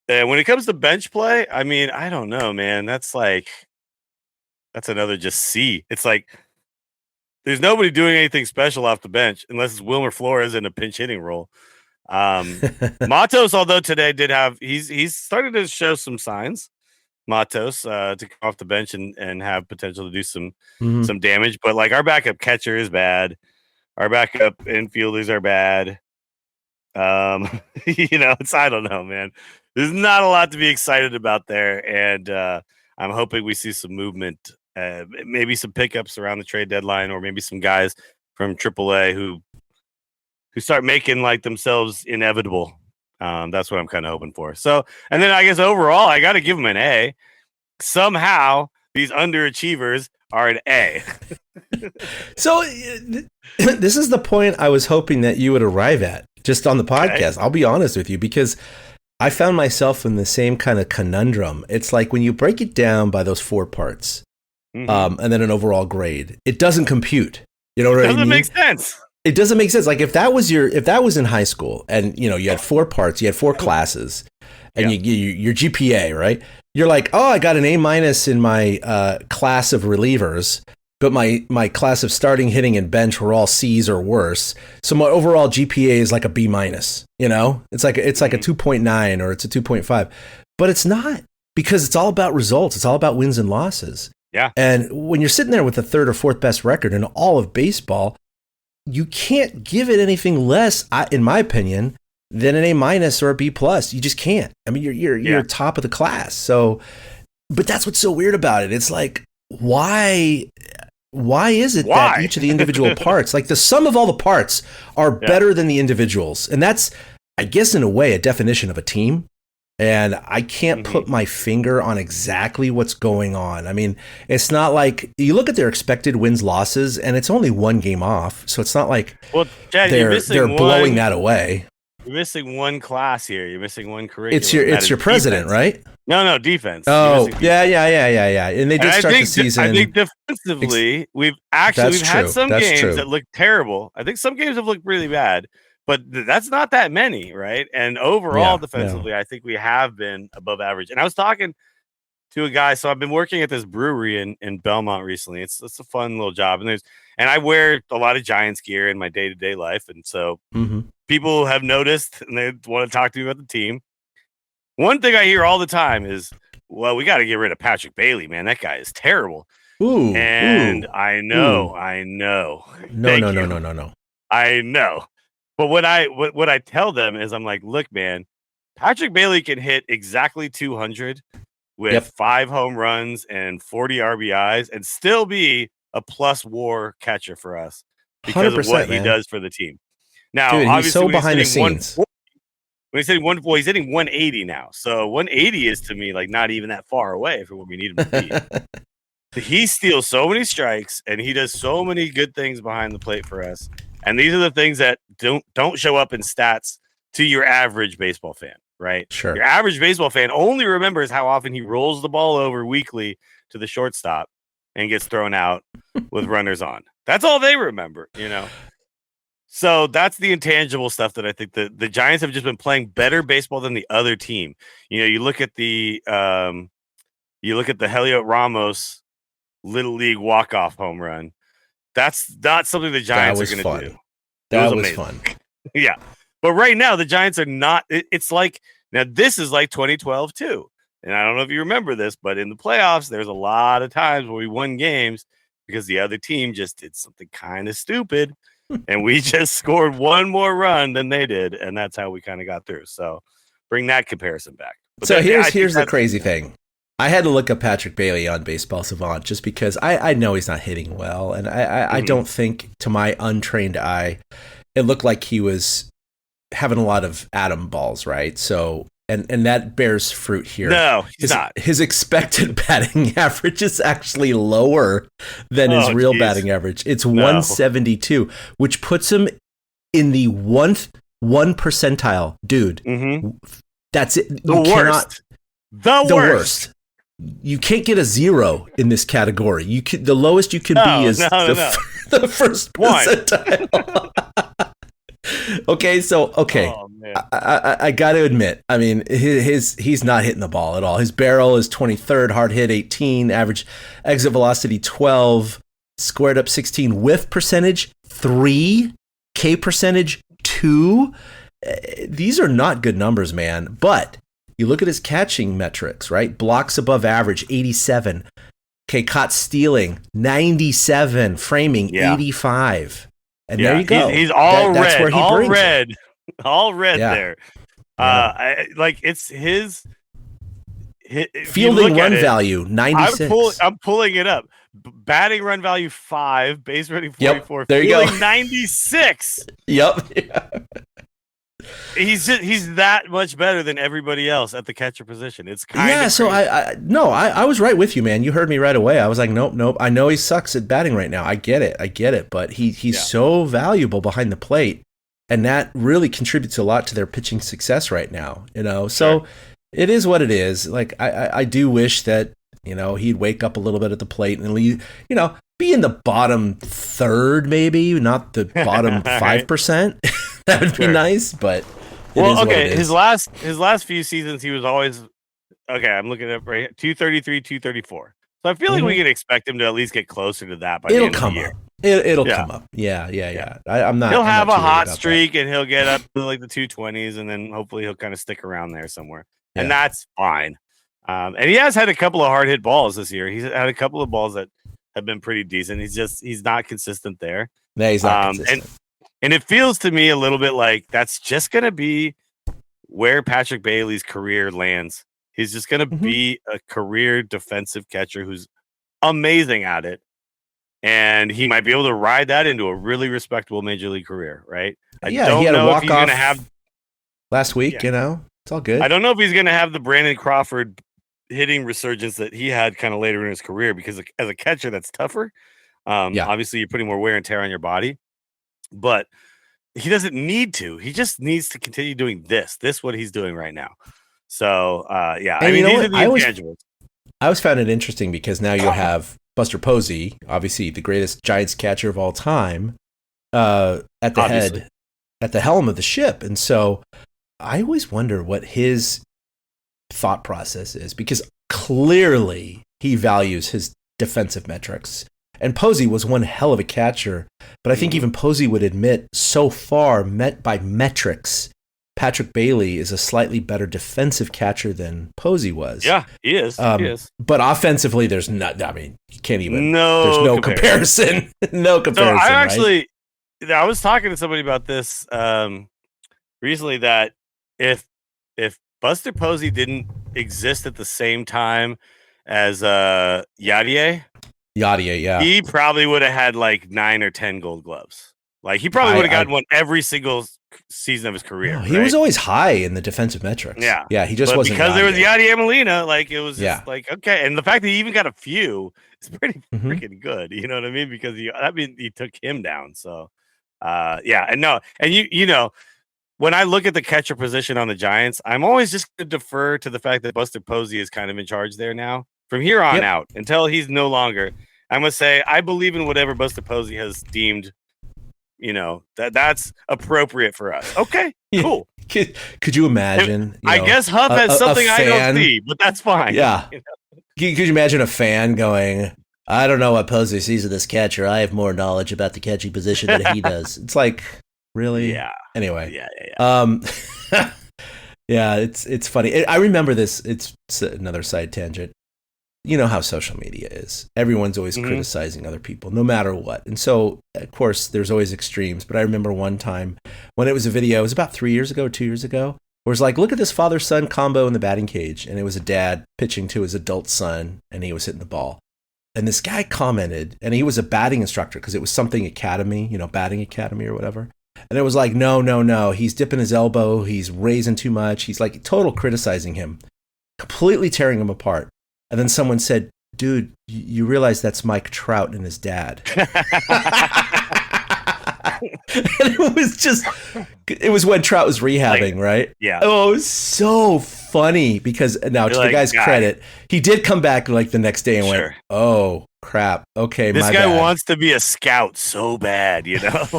And when it comes to bench play, I mean, I don't know, man. That's another just C. It's like there's nobody doing anything special off the bench unless it's Wilmer Flores in a pinch hitting role. Matos, although today did have he's started to show some signs. Matos to come off the bench and have potential to do some damage, but like our backup catcher is bad, our backup infielders are bad. I don't know, man. There's not a lot to be excited about there, and I'm hoping we see some movement, maybe some pickups around the trade deadline, or maybe some guys from AAA who start making like themselves inevitable. That's what I'm kind of hoping for. So, and then I guess overall, I got to give them an A. Somehow, these underachievers are an A. So, this is the point I was hoping that you would arrive at just on the podcast. Okay. I'll be honest with you, because I found myself in the same kind of conundrum. It's like when you break it down by those 4 parts, and then an overall grade, it doesn't compute. You know what I mean? It doesn't make sense. It doesn't make sense. Like if that was in high school and you had 4 parts, you had 4 classes, and your GPA, right? You're like, oh, I got an A- in my class of relievers, but my class of starting, hitting, and bench were all C's or worse. So my overall GPA is like a B-. You know, it's like a 2.9 or it's a 2.5, but it's not, because it's all about results. It's all about wins and losses. Yeah. And when you're sitting there with the 3rd or 4th best record in all of baseball, you can't give it anything less, in my opinion, than an A- or a B+. You just can't. I mean, you're top of the class. So, but that's what's so weird about it. It's like, why is it that each of the individual parts, like the sum of all the parts, are better than the individuals? And that's, I guess, in a way, a definition of a team. And I can't put my finger on exactly what's going on. I mean, it's not like you look at their expected wins losses, and it's only 1 game off. So it's not like they're blowing that away. You're missing one class here. You're missing one curriculum. It's your president, defense. Right? No, defense. Oh, yeah. And they did start the season. I think defensively, we've had some games that look terrible. I think some games have looked really bad. But that's not that many, right? And overall, defensively, I think we have been above average. And I was talking to a guy. So I've been working at this brewery in Belmont recently. It's a fun little job. And I wear a lot of Giants gear in my day-to-day life. And so people have noticed, and they want to talk to me about the team. One thing I hear all the time is, well, we got to get rid of Patrick Bailey, man. That guy is terrible. Ooh. I know. No. I know. But what I tell them is, I'm like, look, man, Patrick Bailey can hit exactly 200 with 5 home runs and 40 RBIs and still be a plus WAR catcher for us because of what he does for the team. Now, dude, obviously, he's so behind the scenes. When he's hitting he's hitting 180 now. So 180 is, to me, like not even that far away from what we need him to be. He steals so many strikes and he does so many good things behind the plate for us. And these are the things that don't show up in stats to your average baseball fan, right? Sure. Your average baseball fan only remembers how often he rolls the ball over weekly to the shortstop and gets thrown out with runners on. That's all they remember, you know? So that's the intangible stuff that I think the Giants have just been playing better baseball than the other team. You know, you look at the Heliot Ramos Little League walk-off home run. That's not something the Giants are going to do. That was fun. Yeah. But right now, the Giants are not. It's like, now this is like 2012 too. And I don't know if you remember this, but in the playoffs, there's a lot of times where we won games because the other team just did something kind of stupid. And we just scored one more run than they did. And that's how we kind of got through. So bring that comparison back. But so here's the crazy thing. I had to look up Patrick Bailey on Baseball Savant just because I know he's not hitting well. And I don't think, to my untrained eye, it looked like he was having a lot of atom balls, right? So, and that bears fruit here. No, he's not. His expected batting average is actually lower than his real batting average. It's 172, which puts him in the one percentile. Dude, that's it. The worst. The worst. You can't get a 0 in this category. The lowest you can be is the first percentile. Okay. Oh, I got to admit, I mean, he's not hitting the ball at all. His barrel is 23rd, hard hit 18, average exit velocity 12, squared up 16, whiff percentage 3, K percentage 2. These are not good numbers, man. But you look at his catching metrics, right? Blocks above average 87. Okay, caught stealing 97, framing 85. And there you go. He's all red. All red all red Yeah. there. It's his Fielding run value 96. I'm pulling it up. Batting run value 5, base running 44. Yep, there you go. 96. Yep. He's that much better than everybody else at the catcher position. It's kind of so I was right with you, man. You heard me right away. I was like, nope. I know he sucks at batting right now. I get it, but he's so valuable behind the plate, and that really contributes a lot to their pitching success right now. So it is what it is. Like I do wish that he'd wake up a little bit at the plate and leave, be in the bottom third, maybe not the bottom 5%. That would be nice, but his last few seasons he was always I'm looking up right here, 233, 234. So I feel like we can expect him to at least get closer to that by the end of the year. It'll come up. Yeah. I'm not. He'll have a hot streak and he'll get up to like the 220s, and then hopefully he'll kind of stick around there somewhere, and that's fine. And he has had a couple of hard hit balls this year. He's had a couple of balls that have been pretty decent. He's not consistent there. Yeah, he's not consistent. And it feels to me a little bit like that's just going to be where Patrick Bailey's career lands. He's just going to be a career defensive catcher who's amazing at it. And he might be able to ride that into a really respectable major league career, right? I don't know if he's going to have last week, it's all good. I don't know if he's going to have the Brandon Crawford hitting resurgence that he had kind of later in his career, because as a catcher, that's tougher. Obviously, you're putting more wear and tear on your body. But he doesn't need to. He just needs to continue doing what he's doing right now. So, these are the intangibles. I always found it interesting because now you'll have Buster Posey, obviously the greatest Giants catcher of all time, at the helm of the ship. And so I always wonder what his thought process is, because clearly he values his defensive metrics. And Posey was one hell of a catcher, but I think even Posey would admit, so far, met by metrics, Patrick Bailey is a slightly better defensive catcher than Posey was. Yeah, he is. But offensively, there's not. I mean, you can't even. There's no comparison. No comparison. So I was talking to somebody about this recently, that if Buster Posey didn't exist at the same time as Yadier, he probably would have had like 9 or 10 Gold Gloves. Like he probably would have gotten one every single season of his career. He was always high in the defensive metrics. Yeah, he just wasn't, because there was Yadier Molina. Like it was just like, okay, and the fact that he even got a few is pretty freaking good. You know what I mean? Because he took him down. So when I look at the catcher position on the Giants, I'm always just going to defer to the fact that Buster Posey is kind of in charge there now. From here on out, until he's no longer, I'm going to say I believe in whatever Buster Posey has deemed, that's appropriate for us. Okay, cool. Could you imagine? I guess Huff has something I don't see, but that's fine. Yeah. Could you imagine a fan going, I don't know what Posey sees of this catcher. I have more knowledge about the catching position than he does. It's like, really? Yeah. Anyway. Yeah. It's funny. I remember this. It's another side tangent. You know how social media is. Everyone's always criticizing other people, no matter what. And so, of course, there's always extremes. But I remember one time when it was a video, it was about 2 years ago, where it's like, look at this father-son combo in the batting cage. And it was a dad pitching to his adult son, and he was hitting the ball. And this guy commented, and he was a batting instructor because it was something academy, batting academy or whatever. And it was like, no, he's dipping his elbow. He's raising too much. He's like total criticizing him, completely tearing him apart. And then someone said, dude, you realize that's Mike Trout and his dad. And it was when Trout was rehabbing, right? Yeah. Oh, it was so funny because now to the guy's credit, he did come back like the next day and went, oh, crap. Okay, this my guy bad. wants to be a scout so bad,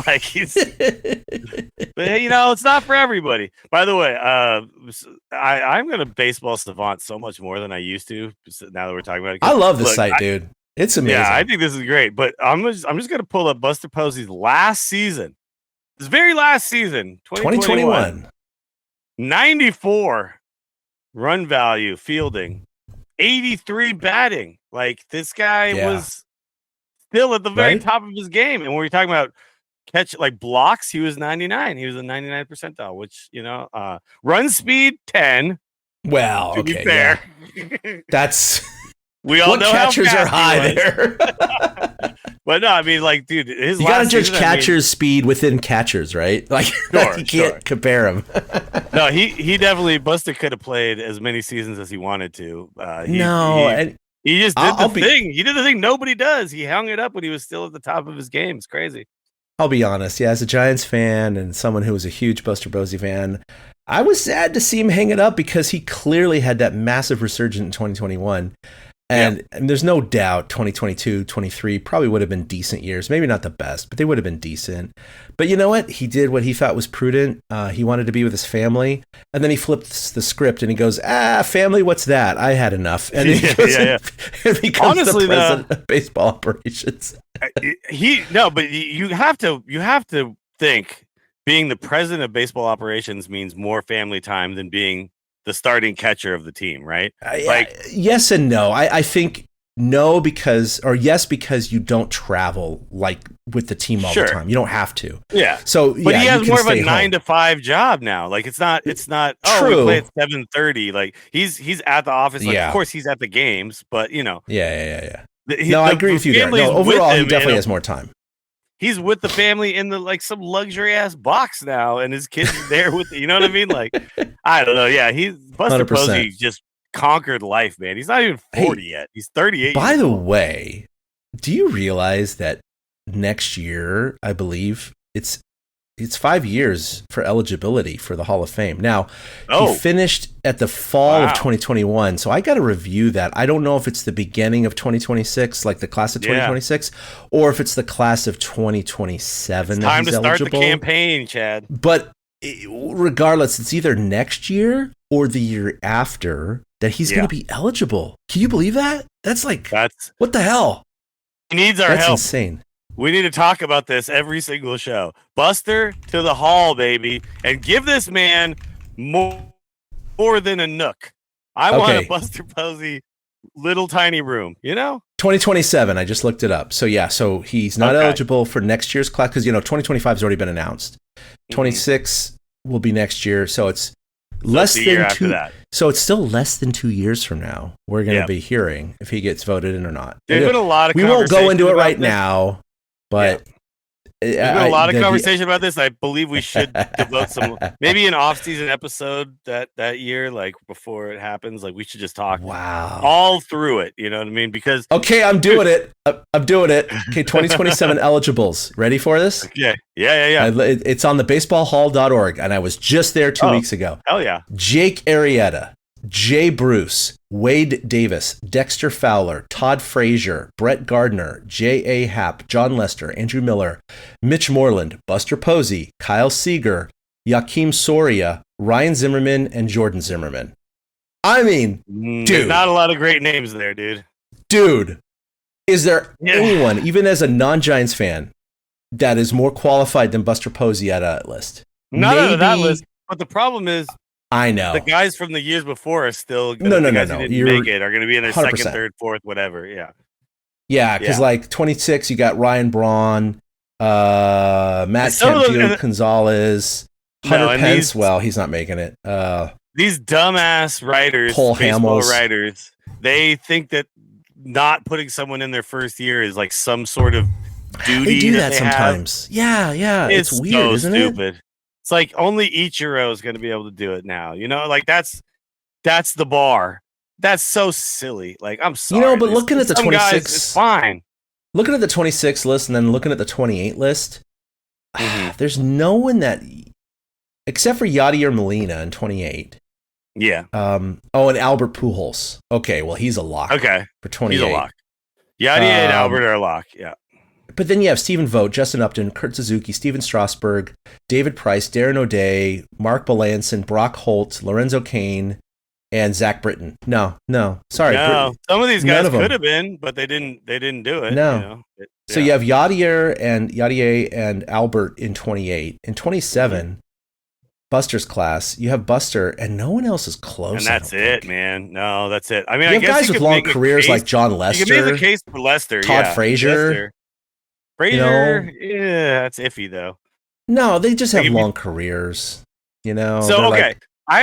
like he's. But it's not for everybody. By the way, I'm gonna baseball savant so much more than I used to. Now that we're talking about it, I love this site, dude. It's amazing. Yeah, I think this is great. But I'm just gonna pull up Buster Posey's last season, his very last season, 2021, 94 run value, fielding, 83 batting. Like this guy was still at the very top of his game. And when we're talking about catch like blocks, he was 99. He was a 99 percentile, which run speed 10. Well, to okay, be fair, that's we all what know catchers how are high there. But no, I mean, like, dude, his you got to judge catchers' speed within catchers, right? Like, you can't compare them. No, he definitely Buster could have played as many seasons as he wanted to. He just did the thing. He did the thing nobody does. He hung it up when he was still at the top of his game. It's crazy. I'll be honest. Yeah, as a Giants fan and someone who was a huge Buster Posey fan, I was sad to see him hang it up because he clearly had that massive resurgence in 2021. And there's no doubt 2022, 23 probably would have been decent years. Maybe not the best, but they would have been decent. But you know what? He did what he thought was prudent. He wanted to be with his family. And then he flips the script and he goes, family, what's that? I had enough. And he goes and becomes honestly, the president of baseball operations. You have to think being the president of baseball operations means more family time than being the starting catcher of the team, right? Yes and no. I think no because you don't travel like with the team all the time. You don't have to. Yeah. So, but he has more of a 9-to-5 job now. Like it's not. True. We play at 7:30. Like he's at the office. Like, of course he's at the games, but Yeah. I agree with you there. No, overall he definitely has more time. He's with the family in some luxury ass box now, and his kids are there with you know what I mean? Like, I don't know. Yeah, Buster 100%. Posey just conquered life, man. He's not even 40 yet. He's 38. By the way, do you realize that next year, I believe it's 5 years for eligibility for the Hall of Fame. Now, he finished at the fall of 2021, so I got to review that. I don't know if it's the beginning of 2026, like the class of 2026, or if it's the class of 2027. It's time to start the campaign, Chad. But regardless, it's either next year or the year after that he's going to be eligible. Can you believe that? That's what the hell? He needs our help. That's insane. We need to talk about this every single show. Buster to the hall, baby, and give this man more than a nook. I want a Buster Posey little tiny room, 2027, I just looked it up. So he's not eligible for next year's class because 2025 has already been announced. 26 will be next year, so it's less than 2. So it's still less than 2 years from now. We're going to be hearing if he gets voted in or not. There's been a lot of we won't go into it right now. But there's been a lot of conversation about this. I believe we should devote maybe an off-season episode that year, like before it happens. Like we should just talk all through it. You know what I mean? Because I'm doing it. I'm doing it. Okay, 2027 eligibles. Ready for this? Okay. Yeah. It's on the baseballhall.org, and I was just there 2 weeks ago. Hell yeah. Jake Arrieta, Jay Bruce, Wade Davis, Dexter Fowler, Todd Frazier, Brett Gardner, J.A. Happ, John Lester, Andrew Miller, Mitch Moreland, Buster Posey, Kyle Seager, Joakim Soria, Ryan Zimmerman, and Jordan Zimmerman. I mean, dude. Not a lot of great names there, dude. Dude, is there anyone, even as a non-Giants fan, that is more qualified than Buster Posey at a list? Not on that list, but the problem is, I know. The guys from the years before are still no. Who didn't make it are going to be in their 100%. second, third, fourth, whatever. Yeah. Yeah, because like 26, you got Ryan Braun, Matt Kemp, Gonzalez, Hunter Pence. He's not making it. These dumbass writers, baseball writers, they think that not putting someone in their first year is like some sort of duty. They do that sometimes. Have. Yeah. It's weird, so isn't stupid. it? It's like only Ichiro is going to be able to do it now. Like that's the bar. That's so silly. Like I'm sorry. But looking at the 26, guys, it's fine. Looking at the 26 list and then looking at the 28 list, there's no one that, except for Yadier Molina in 28. Yeah. And Albert Pujols. Okay, well he's a lock. Okay, for 28. He's a lock. Yadier and Albert are a lock. Yeah. But then you have Stephen Vogt, Justin Upton, Kurt Suzuki, Steven Strasburg, David Price, Darren O'Day, Mark Melanson, Brock Holt, Lorenzo Cain, and Zach Britton. No. Sorry. No, some of these guys could have been, but they didn't do it. No. So you have Yadier and Albert in 28. In 27, Buster's class, you have Buster, and no one else is close. And that's it, man. No, that's it. I mean, you have guys with long careers like John Lester. You can make the case for Lester. Todd Frazier. Frazier, yeah, that's iffy though. No, they just have long careers. So okay,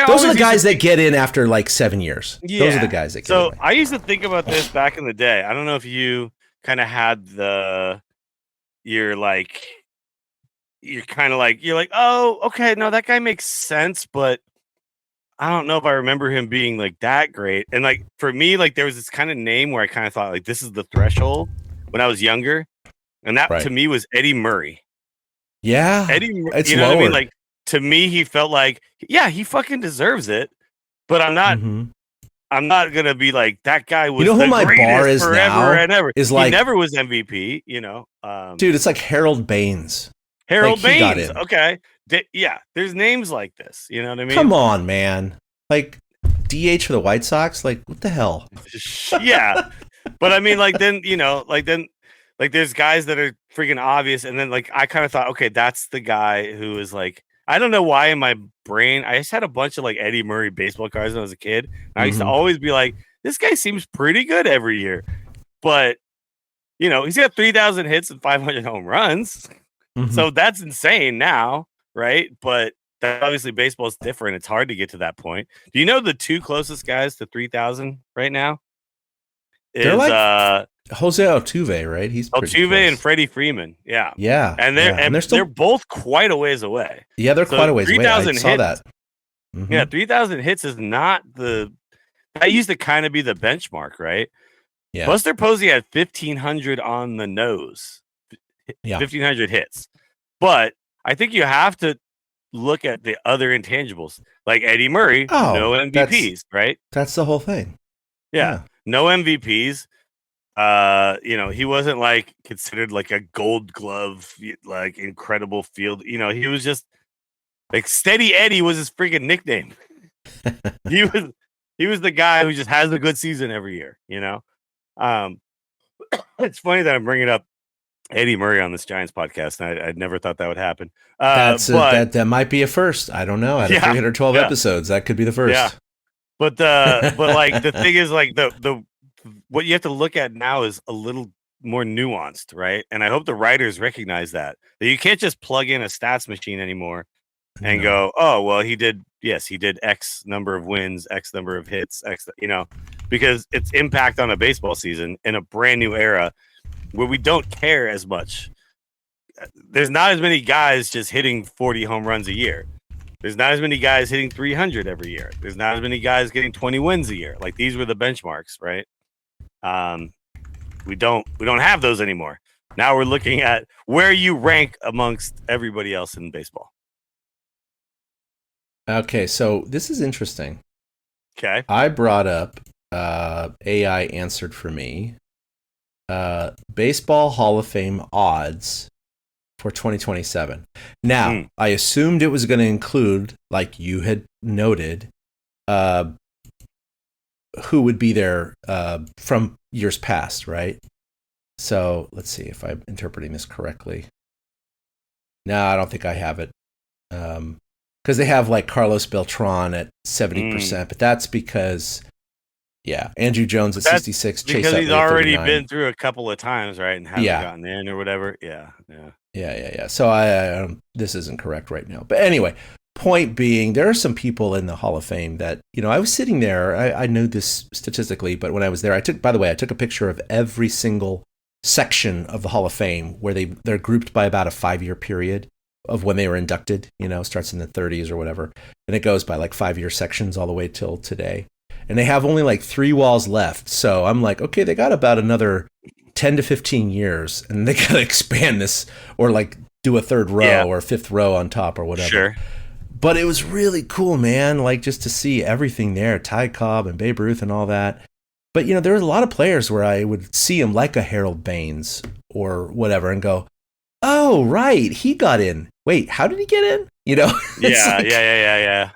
those are the guys that get in after like 7 years. Yeah. Those are the guys that get in. So I used to think about this back in the day. I don't know if you kind of had you're like, oh, okay, no, that guy makes sense, but I don't know if I remember him being like that great. And like for me, like there was this kind of name where I kind of thought like this is the threshold when I was younger, and that to me was Eddie Murray. Yeah, Eddie, you know what I mean? Like to me, he felt like he fucking deserves it, but I'm not. I'm not gonna be like that guy was. You know who my bar is now? And ever. Is he never was MVP. Dude, it's like Harold Baines. Harold Baines. Okay. Yeah, there's names like this. You know what I mean? Come on, man. Like DH for the White Sox. Like what the hell? Yeah, but I mean, like then there's guys that are freaking obvious, and then like I kind of thought, okay, that's the guy who is like. I don't know why in my brain I just had a bunch of like Eddie Murray baseball cards when I was a kid. I used to always be like, this guy seems pretty good every year, but he's got 3,000 hits and 500 home runs, so that's insane now, right? But obviously baseball is different. It's hard to get to that point. Do you know the two closest guys to 3,000 right now? They're like Jose Altuve, right? He's Altuve and Freddie Freeman. Yeah. Yeah. And they're both quite a ways away. Yeah, they're quite a ways away. I saw that. Yeah, 3,000 hits is not that used to kind of be the benchmark, right? Yeah. Buster Posey had 1,500 on the nose. 1,500 hits. But I think you have to look at the other intangibles. Like Eddie Murray, no MVPs, right? That's the whole thing. Yeah. No MVPs. He wasn't like considered like a Gold Glove, like incredible field. He was just like Steady Eddie was his freaking nickname. he was the guy who just has a good season every year. It's funny that I'm bringing up Eddie Murray on this Giants podcast, and I never thought that would happen. That might be a first. I don't know. Out of 312 episodes, that could be the first. Yeah. But like the thing is like the what you have to look at now is a little more nuanced, right? And I hope the writers recognize that you can't just plug in a stats machine anymore and go, oh, well, he did X number of wins, X number of hits, X, because it's impact on a baseball season in a brand new era where we don't care as much. There's not as many guys just hitting 40 home runs a year. There's not as many guys hitting 300 every year. There's not as many guys getting 20 wins a year. Like these were the benchmarks, right? We don't have those anymore. Now we're looking at where you rank amongst everybody else in baseball. Okay, so this is interesting. Okay. I brought up AI answered for me. Baseball Hall of Fame odds for 2027. Now, I assumed it was going to include, like you had noted, who would be there from years past, right? So let's see if I'm interpreting this correctly. No, I don't think I have it. Because they have like Carlos Beltran at 70%, but that's because, Andrew Jones at 66. Because he's already been through a couple of times, right? And hasn't gotten in or whatever. Yeah. So I this isn't correct right now. But anyway, point being, there are some people in the Hall of Fame that, I was sitting there. I know this statistically, but when I was there, I took a picture of every single section of the Hall of Fame where they're grouped by about a 5-year period of when they were inducted, starts in the 30s or whatever. And it goes by like 5-year sections all the way till today. And they have only like 3 walls left. So I'm like, okay, they got about another 10 to 15 years and they got to expand this or like do a 3rd row or 5th row on top or whatever. Sure. But it was really cool, man. Like just to see everything there, Ty Cobb and Babe Ruth and all that. But, there was a lot of players where I would see him like a Harold Baines or whatever and go, oh, right, he got in. Wait, how did he get in? Yeah.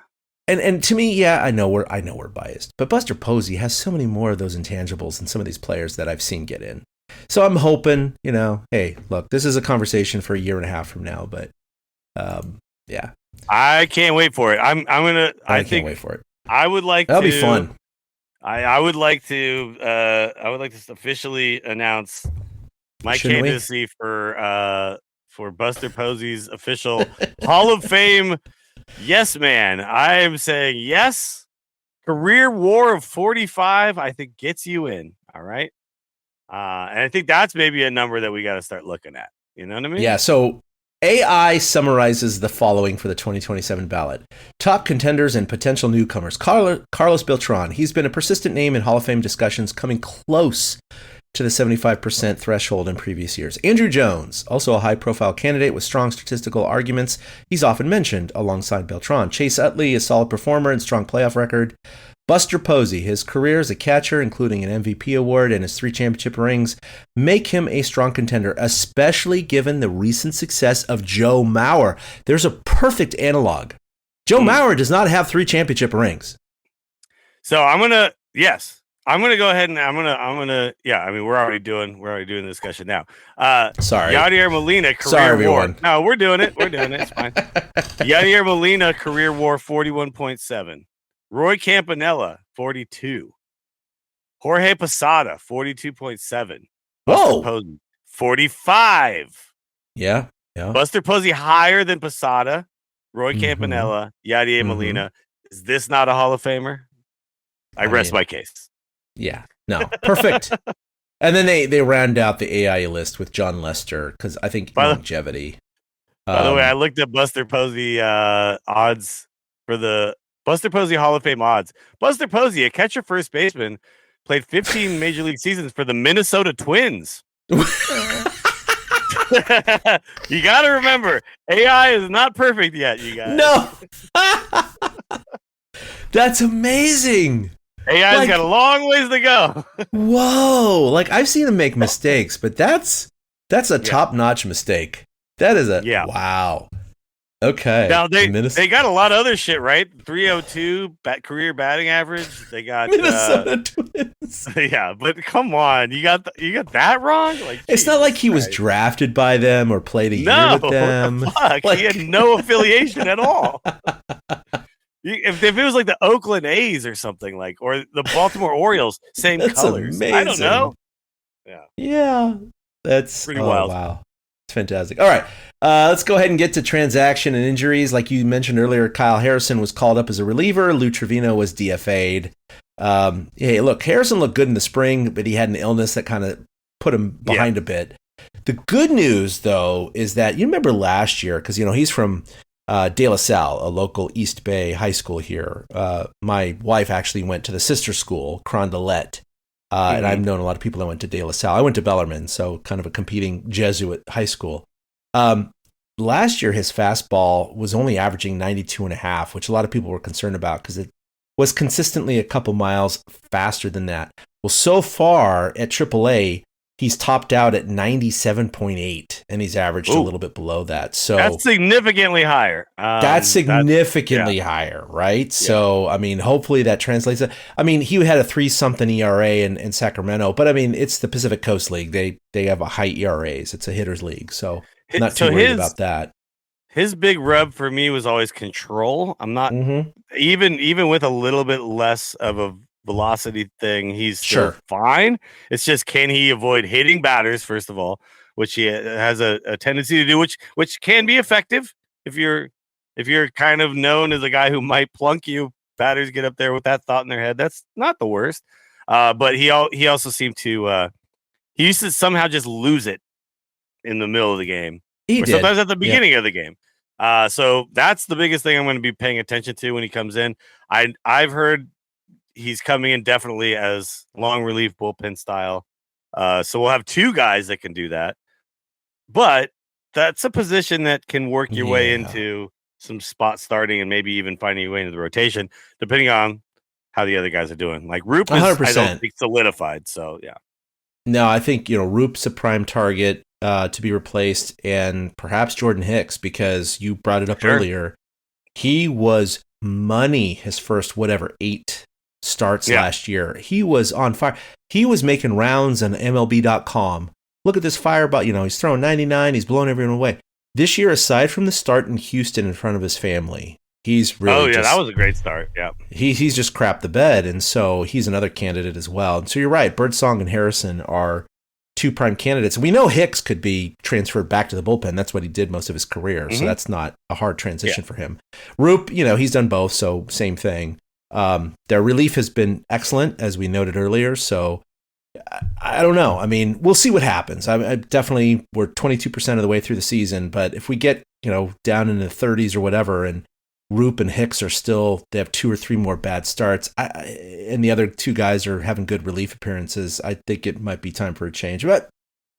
And to me, I know we're biased, but Buster Posey has so many more of those intangibles than some of these players that I've seen get in. So I'm hoping, hey, look, this is a conversation for a year and a half from now, but I can't wait for it. I can't wait for it. I would like that'll be fun. I would like to officially announce My Shouldn't we? candidacy for Buster Posey's official Hall of Fame yes man. I am saying yes. Career WAR of 45, I think gets you in. All right. And I think that's maybe a number that we got to start looking at. You know what I mean? Yeah. So AI summarizes the following for the 2027 ballot. Top contenders and potential newcomers. Carlos Beltran. He's been a persistent name in Hall of Fame discussions, coming close to the 75% threshold in previous years. Andrew Jones, also a high-profile candidate with strong statistical arguments. He's often mentioned alongside Beltran. Chase Utley, a solid performer and strong playoff record. Buster Posey, his career as a catcher, including an MVP award and his 3 championship rings, make him a strong contender, especially given the recent success of Joe Mauer. There's a perfect analog. Joe Mauer does not have 3 championship rings. So I'm going to go ahead and I mean, we're already doing the discussion now. Sorry. Yadier Molina, career Sorry, WAR. everyone. No, we're doing it. It's fine. Yadier Molina, career WAR 41.7. Roy Campanella, 42. Jorge Posada, 42.7. Whoa. Posey, 45. Yeah. Buster Posey higher than Posada. Roy Campanella, Yadier Molina. Is this not a Hall of Famer? I rest my case. Yeah. No. Perfect. And then they round out the AI list with John Lester because I think longevity. By the way, I looked at Buster Posey odds for the Buster Posey Hall of Fame odds. Buster Posey, a catcher first baseman, played 15 major league seasons for the Minnesota Twins. You got to remember, AI is not perfect yet, you guys. No. That's amazing. AI's got a long ways to go. Whoa. Like, I've seen him make mistakes, but that's a top-notch mistake. That is wow. Okay. Now they got a lot of other shit, right? 302 career batting average. They got Minnesota Twins. Yeah, but come on, you got that wrong. Like, it's not like he was drafted by them or played a year with them. Fuck, he had no affiliation at all. If it was like the Oakland A's or something or the Baltimore Orioles, same colors. Amazing. I don't know. Yeah, that's pretty wild. Wow. Fantastic. All right. Let's go ahead and get to transaction and injuries. Like you mentioned earlier, Kyle Harrison was called up as a reliever. Lou Trevino was DFA'd. Hey, look, Harrison looked good in the spring, but he had an illness that kind of put him behind a bit. The good news, though, is that you remember last year, because, he's from De La Salle, a local East Bay high school here. My wife actually went to the sister school, Crondelet. And I've known a lot of people that went to De La Salle. I went to Bellarmine, so kind of a competing Jesuit high school. Last year, his fastball was only averaging 92.5, which a lot of people were concerned about because it was consistently a couple miles faster than that. Well, so far at AAA, he's topped out at 97.8, and he's averaged a little bit below that. So that's significantly higher. That's significantly higher, right? Yeah. So, I mean, hopefully that translates. I mean, he had a 3-something ERA in Sacramento, but I mean, it's the Pacific Coast League. They have a high ERAs. It's a hitter's league, so I'm not too worried about that. His big rub for me was always control. I'm not even with a little bit less of a velocity thing, he's still fine. It's just, can he avoid hitting batters, first of all, which he has a tendency to do, which can be effective if you're kind of known as a guy who might plunk you. Batters get up there with that thought in their head. That's not the worst. But he also seemed to he used to somehow just lose it in the middle of the game. Sometimes at the beginning of the game. So that's the biggest thing I'm going to be paying attention to when he comes in. I've heard he's coming in definitely as long relief bullpen style. So we'll have 2 guys that can do that. But that's a position that can work your way into some spot starting and maybe even finding your way into the rotation, depending on how the other guys are doing. Like Roop is, 100%. I don't think, solidified. So, yeah. No, I think, Roop's a prime target to be replaced, and perhaps Jordan Hicks, because you brought it up earlier. He was money his first, 8 starts last year. He was on fire. He was making rounds on MLB.com. Look at this fireball. He's throwing 99. He's blowing everyone away. This year, aside from the start in Houston in front of his family, he's really that was a great start. Yeah. He's just crapped the bed, and so he's another candidate as well. And so you're right. Birdsong and Harrison are two prime candidates. We know Hicks could be transferred back to the bullpen. That's what he did most of his career. So that's not a hard transition for him. Roop, he's done both. So same thing. Their relief has been excellent, as we noted earlier. So I don't know. I mean, we'll see what happens. I definitely, we're 22% of the way through the season, but if we get, down in the 30s or whatever, and Roop and Hicks are still, they have 2 or 3 more bad starts, and the other 2 guys are having good relief appearances, I think it might be time for a change. But,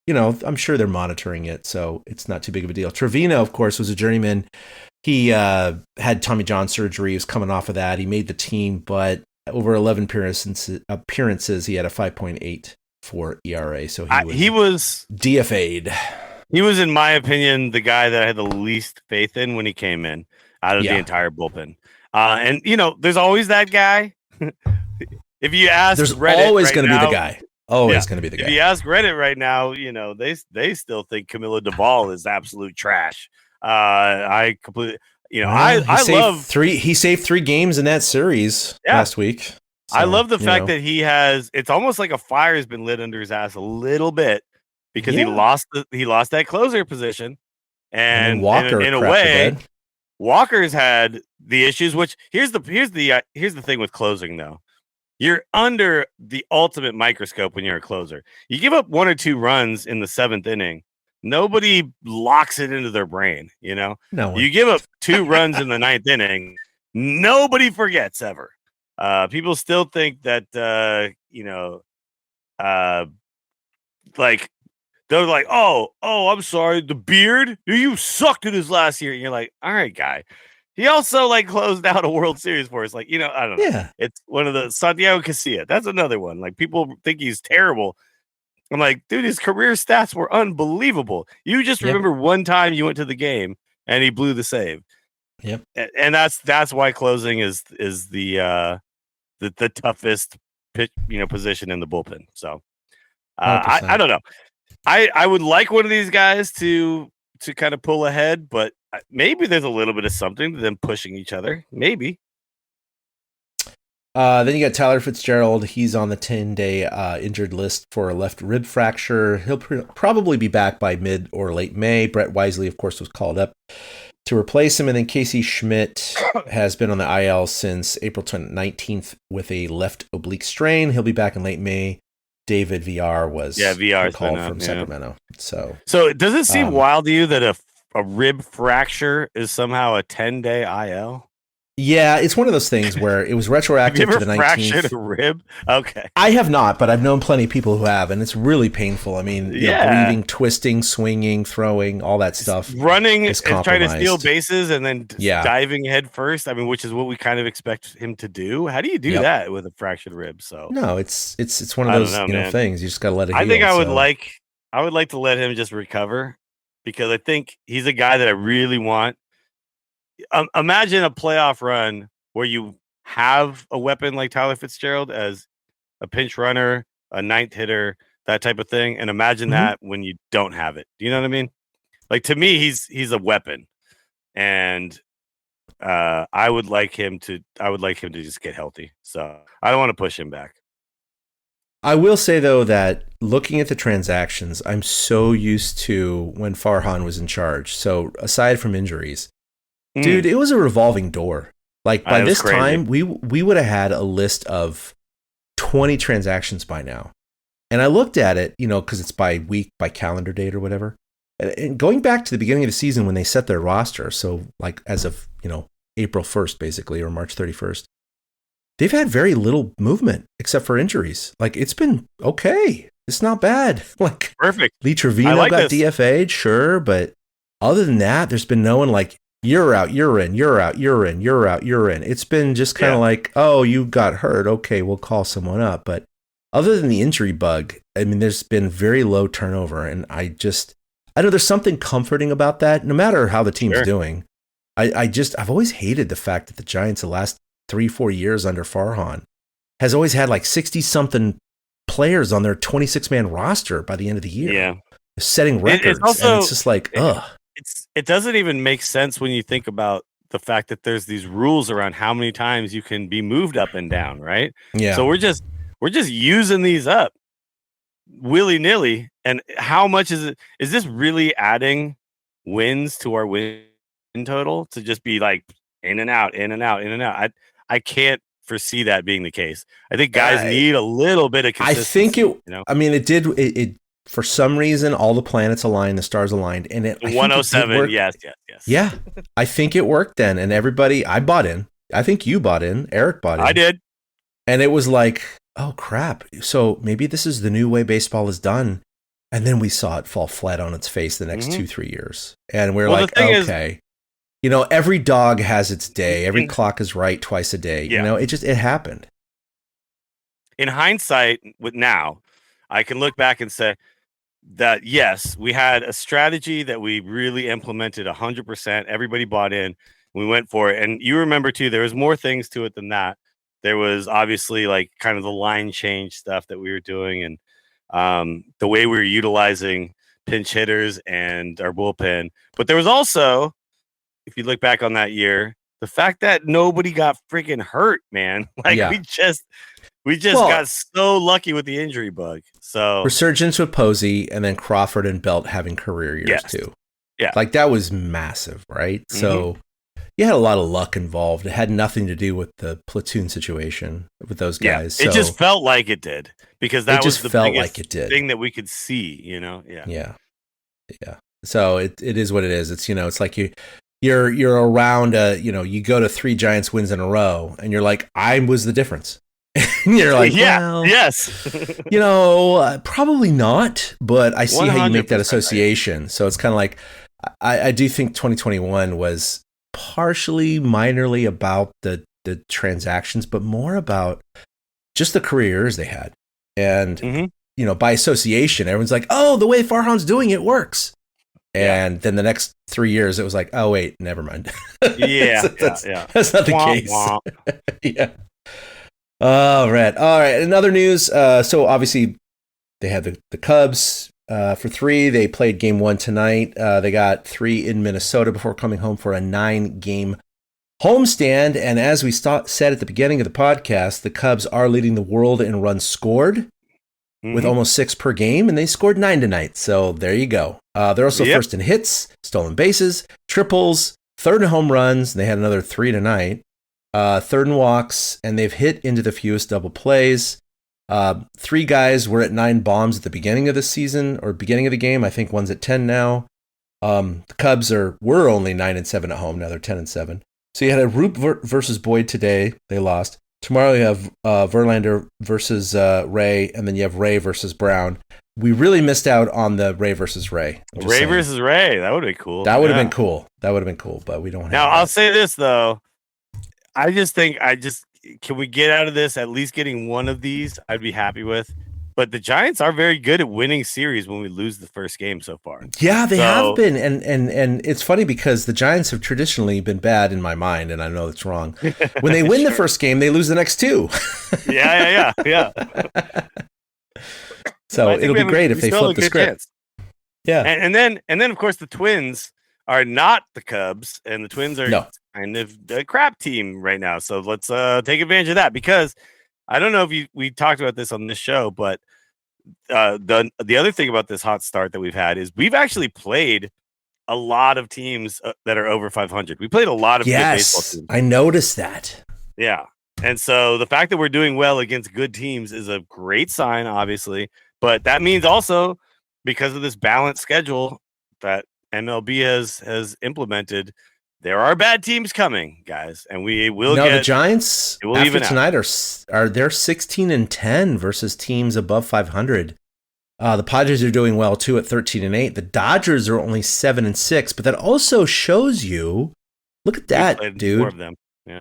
I'm sure they're monitoring it, so it's not too big of a deal. Trevino, of course, was a journeyman. He had Tommy John surgery. He was coming off of that. He made the team, but over 11 appearances, he had a 5.84 ERA. So he was DFA'd. He was, in my opinion, the guy that I had the least faith in when he came in out of the entire bullpen. And there's always that guy. If you ask, there's Reddit always right going to now, be the guy. Always going to be the guy. If you ask Reddit right now, they still think Camilo Duvall is absolute trash. I completely, he saved 3 games in that series last week. So, I love the fact that it's almost like a fire has been lit under his ass a little bit because he lost that closer position, and Walker in a way, Walker's had the issues. Which here's the thing with closing though. You're under the ultimate microscope when you're a closer. You give up 1 or 2 runs in the 7th inning. Nobody locks it into their brain, No one. You give up 2 runs in the 9th inning. Nobody forgets ever. People still think that, like they're like, oh, I'm sorry, the beard, you sucked at his last year. And you're like, all right, guy. He also closed out a World Series for us. I don't know. Yeah. It's one of the Santiago Casilla. That's another one. People think he's terrible. I'm like, dude, his career stats were unbelievable. You just remember one time you went to the game and he blew the save. Yep. And that's why closing is the toughest pitch, position in the bullpen. So I don't know. I would like one of these guys to kind of pull ahead, but maybe there's a little bit of something to them pushing each other. Maybe. Then you got Tyler Fitzgerald. He's on the 10-day injured list for a left rib fracture. He'll probably be back by mid or late May. Brett Wisely, of course, was called up to replace him. And then Casey Schmidt has been on the IL since April 19th with a left oblique strain. He'll be back in late May. David VR was called from Sacramento. So does it seem wild to you that a rib fracture is somehow a 10-day IL? Yeah, it's one of those things where it was retroactive to the 19th. Have you ever fractured a rib? Okay. I have not, but I've known plenty of people who have, and it's really painful. I mean, breathing, twisting, swinging, throwing, all that stuff. Running and trying to steal bases and then diving head first. I mean, which is what we kind of expect him to do. How do you do that with a fractured rib? So no, it's one of those things. You just got to let it heal. I think I would like to let him just recover because I think he's a guy that I really want. Imagine a playoff run where you have a weapon like Tyler Fitzgerald as a pinch runner, a ninth hitter, that type of thing, and imagine that when you don't have it. Do you know what I mean? To me, he's a weapon, and I would like him to just get healthy. So I don't want to push him back. I will say though that looking at the transactions, I'm so used to when Farhan was in charge. So aside from injuries. Dude, it was a revolving door. By this time, we would have had a list of 20 transactions by now. And I looked at it, because it's by week, by calendar date or whatever. And going back to the beginning of the season when they set their roster, so as of, April 1st, basically, or March 31st, they've had very little movement except for injuries. It's been okay. It's not bad. Perfect. Lee Trevino got DFA'd, sure. But other than that, there's been no one you're out, you're in, you're out, you're in, you're out, you're in. It's been just kind of oh, you got hurt. Okay, we'll call someone up. But other than the injury bug, I mean, there's been very low turnover. And I know there's something comforting about that, no matter how the team's doing. I've always hated the fact that the Giants the last 3-4 years under Farhan has always had 60-something players on their 26-man roster by the end of the year. Yeah. Setting records. And it's just ugh. It doesn't even make sense when you think about the fact that there's these rules around how many times you can be moved up and down, right? Yeah. So we're just using these up. willy nilly. And how much is it? Is this really adding wins to our win total to just be like in and out, in and out, in and out? I can't foresee that being the case. I think guys need a little bit of consistency. I think I mean, it for some reason, all the planets aligned, the stars aligned, and it 107. Yes. Yeah, I think it worked then, and everybody, I bought in. I think you bought in. Eric bought in. I did, and it was like, oh crap! So maybe this is the new way baseball is done. And then we saw it fall flat on its face the next 2-3 years, and we're like, okay. Every dog has its day. Every clock is right twice a day. Yeah. It happened. In hindsight, now, I can look back and say that, yes, we had a strategy that we really implemented 100%. Everybody bought in. We went for it. And you remember, too, there was more things to it than that. There was obviously like kind of the line change stuff that we were doing and the way we were utilizing pinch hitters and our bullpen. But there was also, if you look back on that year, the fact that nobody got freaking hurt, man. Like we just got so lucky with the injury bug. So resurgence with Posey, and then Crawford and Belt having career years too. Yeah, like that was massive, right? So you had a lot of luck involved. It had nothing to do with the platoon situation with those guys. It just felt like it did because that was the biggest thing that we could see. Yeah. So it is what it is. It's it's like you're around. You go to 3 Giants wins in a row, and you're like, I was the difference. And you're like, probably not. But I see how you make that association. So it's kind of like I do think 2021 was partially minorly about the transactions, but more about just the careers they had. And, by association, everyone's like, oh, the way Farhan's doing it works. And then the next 3 years, it was like, oh, wait, never mind. That's not the case. Yeah. All right. In other news, so obviously they had the Cubs for 3. They played game 1 tonight. They got 3 in Minnesota before coming home for a 9-game homestand. And as we said at the beginning of the podcast, the Cubs are leading the world in runs scored with almost 6 per game, and they scored 9 tonight. So there you go. They're also first in hits, stolen bases, triples, third in home runs. And they had another 3 tonight. Third in walks, and they've hit into the fewest double plays. 3 guys were at 9 bombs at the beginning of the season or beginning of the game. I think one's at 10 now. The Cubs were only 9-7 at home. Now they're 10-7. So you had a Roop versus Boyd today. They lost. Tomorrow you have Verlander versus Ray, and then you have Ray versus Brown. We really missed out on the Ray versus Ray. Ray versus Ray. That would have been cool. That would have been cool. But we don't have Now, I'll say this, though. I just think can we get out of this at least getting one of these? I'd be happy with. But the Giants are very good at winning series when we lose the first game so far. Yeah, they have been. And it's funny because the Giants have traditionally been bad in my mind, and I know it's wrong. When they win the first game, they lose the next 2. Yeah. So it'll be great if they flip the script. Chance. Yeah. And then of course the Twins are not the Cubs, and the Twins are kind of a crap team right now. So let's take advantage of that, because I don't know if we talked about this on this show, but the other thing about this hot start that we've had is we've actually played a lot of teams that are over 500. We played a lot of good baseball teams. I noticed that. Yeah. And so the fact that we're doing well against good teams is a great sign, obviously. But that means also, because of this balanced schedule that MLB has implemented, there are bad teams coming, guys, and we will get. The Giants after tonight are they're 16-10 versus teams above 500. The Padres are doing well too at 13-8. The Dodgers are only 7-6, but that also shows you. Look at that, dude. More of them. Yeah.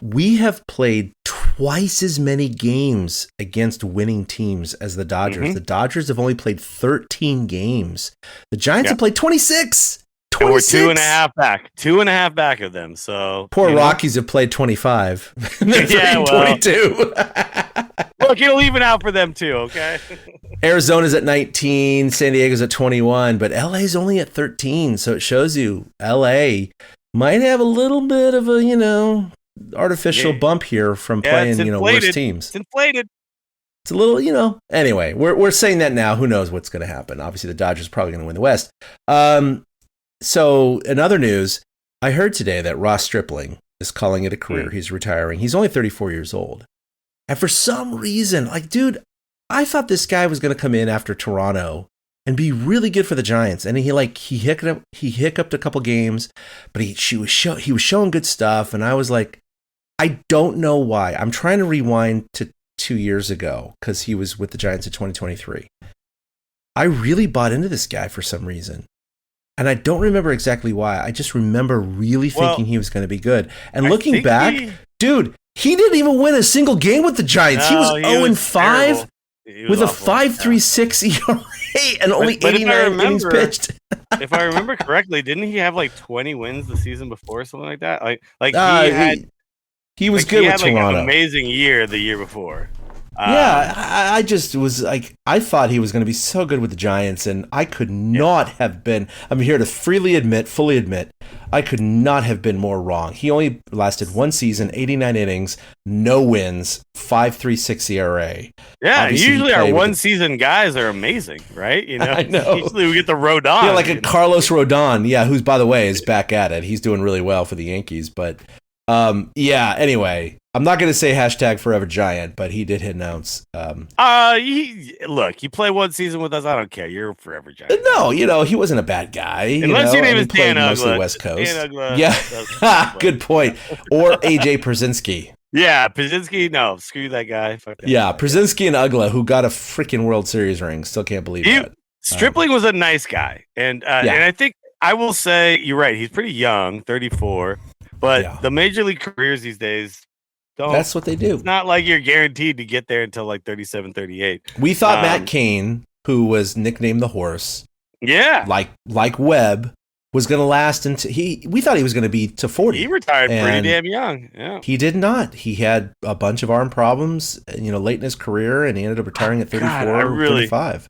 We have played twice as many games against winning teams as the Dodgers. The Dodgers have only played 13 games. The Giants have played 26. And we're 2.5 back. 2.5 back of them. So poor Rockies have played 25. They're 22. Look, it'll even out for them too, okay? Arizona's at 19, San Diego's at 21, but LA's only at 13. So it shows you LA might have a little bit of a, artificial bump here from playing, worse teams. It's inflated. It's a little, Anyway, we're saying that now. Who knows what's going to happen? Obviously, the Dodgers are probably going to win the West. So, in other news, I heard today that Ross Stripling is calling it a career. He's retiring. He's only 34 years old. And for some reason, dude, I thought this guy was going to come in after Toronto and be really good for the Giants. And he hiccuped a couple games, but he was showing good stuff. And I was like, I don't know why. I'm trying to rewind to 2 years ago because he was with the Giants in 2023. I really bought into this guy for some reason. And I don't remember exactly why. I just remember really thinking he was going to be good. And looking back, dude, he didn't even win a single game with the Giants. He was 0-5 with a 5.36 ERA and only 89 innings pitched. If I remember correctly, didn't he have 20 wins the season before or something like that? He was good with Toronto. An amazing year the year before. I just was I thought he was going to be so good with the Giants, and I could not have been. I'm here to fully admit, I could not have been more wrong. He only lasted one season, 89 innings, no wins, 5.36 ERA. Yeah, usually our one-season guys are amazing, right? I know. Usually we get the Rodon. Yeah, Carlos Rodon, who's, by the way, is back at it. He's doing really well for the Yankees, but anyway, I'm not going to say hashtag forever Giant, but he did hit an ounce. Look, you play one season with us, I don't care. You're forever Giant. No, he wasn't a bad guy. Unless your name is Dan mostly West Coast. Yeah, good point. Or AJ Przinsky. Yeah, Przinsky, no, screw that guy. Fuck that guy. Przinsky and Ugla, who got a freaking World Series ring. Still can't believe that. Stripling was a nice guy. And I think I will say, you're right, he's pretty young, 34. But the major league careers these days, that's what they do. It's not like you're guaranteed to get there until 37, 38. We thought Matt Cain, who was nicknamed the Horse, like Webb, was going to last until we thought he was going to be to 40. He retired pretty damn young. Yeah, he did not. He had a bunch of arm problems, late in his career, and he ended up retiring at 34 or 35.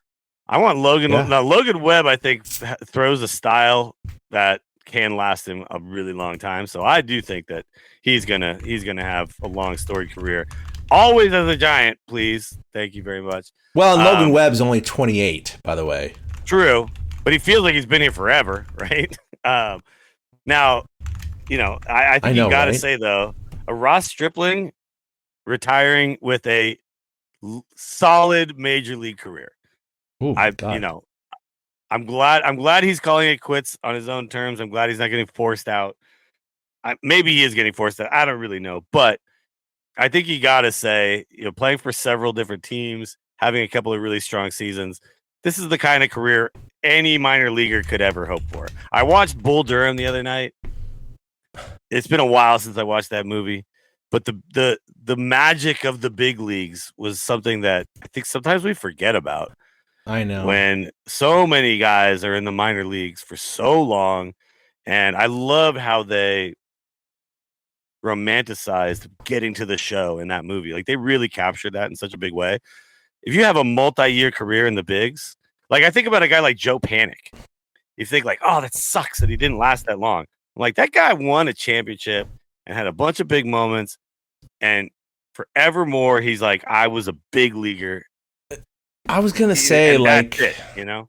I want Logan. Yeah. Now, Logan Webb, I think, throws a style that can last him a really long time. So I do think that he's gonna have a long storied career. Always as a Giant, please. Thank you very much. Well, and Logan Webb's only 28, by the way. True, but he feels like he's been here forever, right? Now, I think you got to say though, a Ross Stripling retiring with a solid major league career. Ooh, I'm glad he's calling it quits on his own terms. I'm glad he's not getting forced out. Maybe he is getting forced out. I don't really know, but I think you got to say, playing for several different teams, having a couple of really strong seasons, this is the kind of career any minor leaguer could ever hope for. I watched Bull Durham the other night. It's been a while since I watched that movie, but the magic of the big leagues was something that I think sometimes we forget about. I know. When so many guys are in the minor leagues for so long, and I love how they romanticized getting to the show in that movie. They really captured that in such a big way. If you have a multi-year career in the bigs, I think about a guy like Joe Panic. You think oh, that sucks that he didn't last that long. That guy won a championship and had a bunch of big moments, and forevermore he's I was a big leaguer. I was going to say, there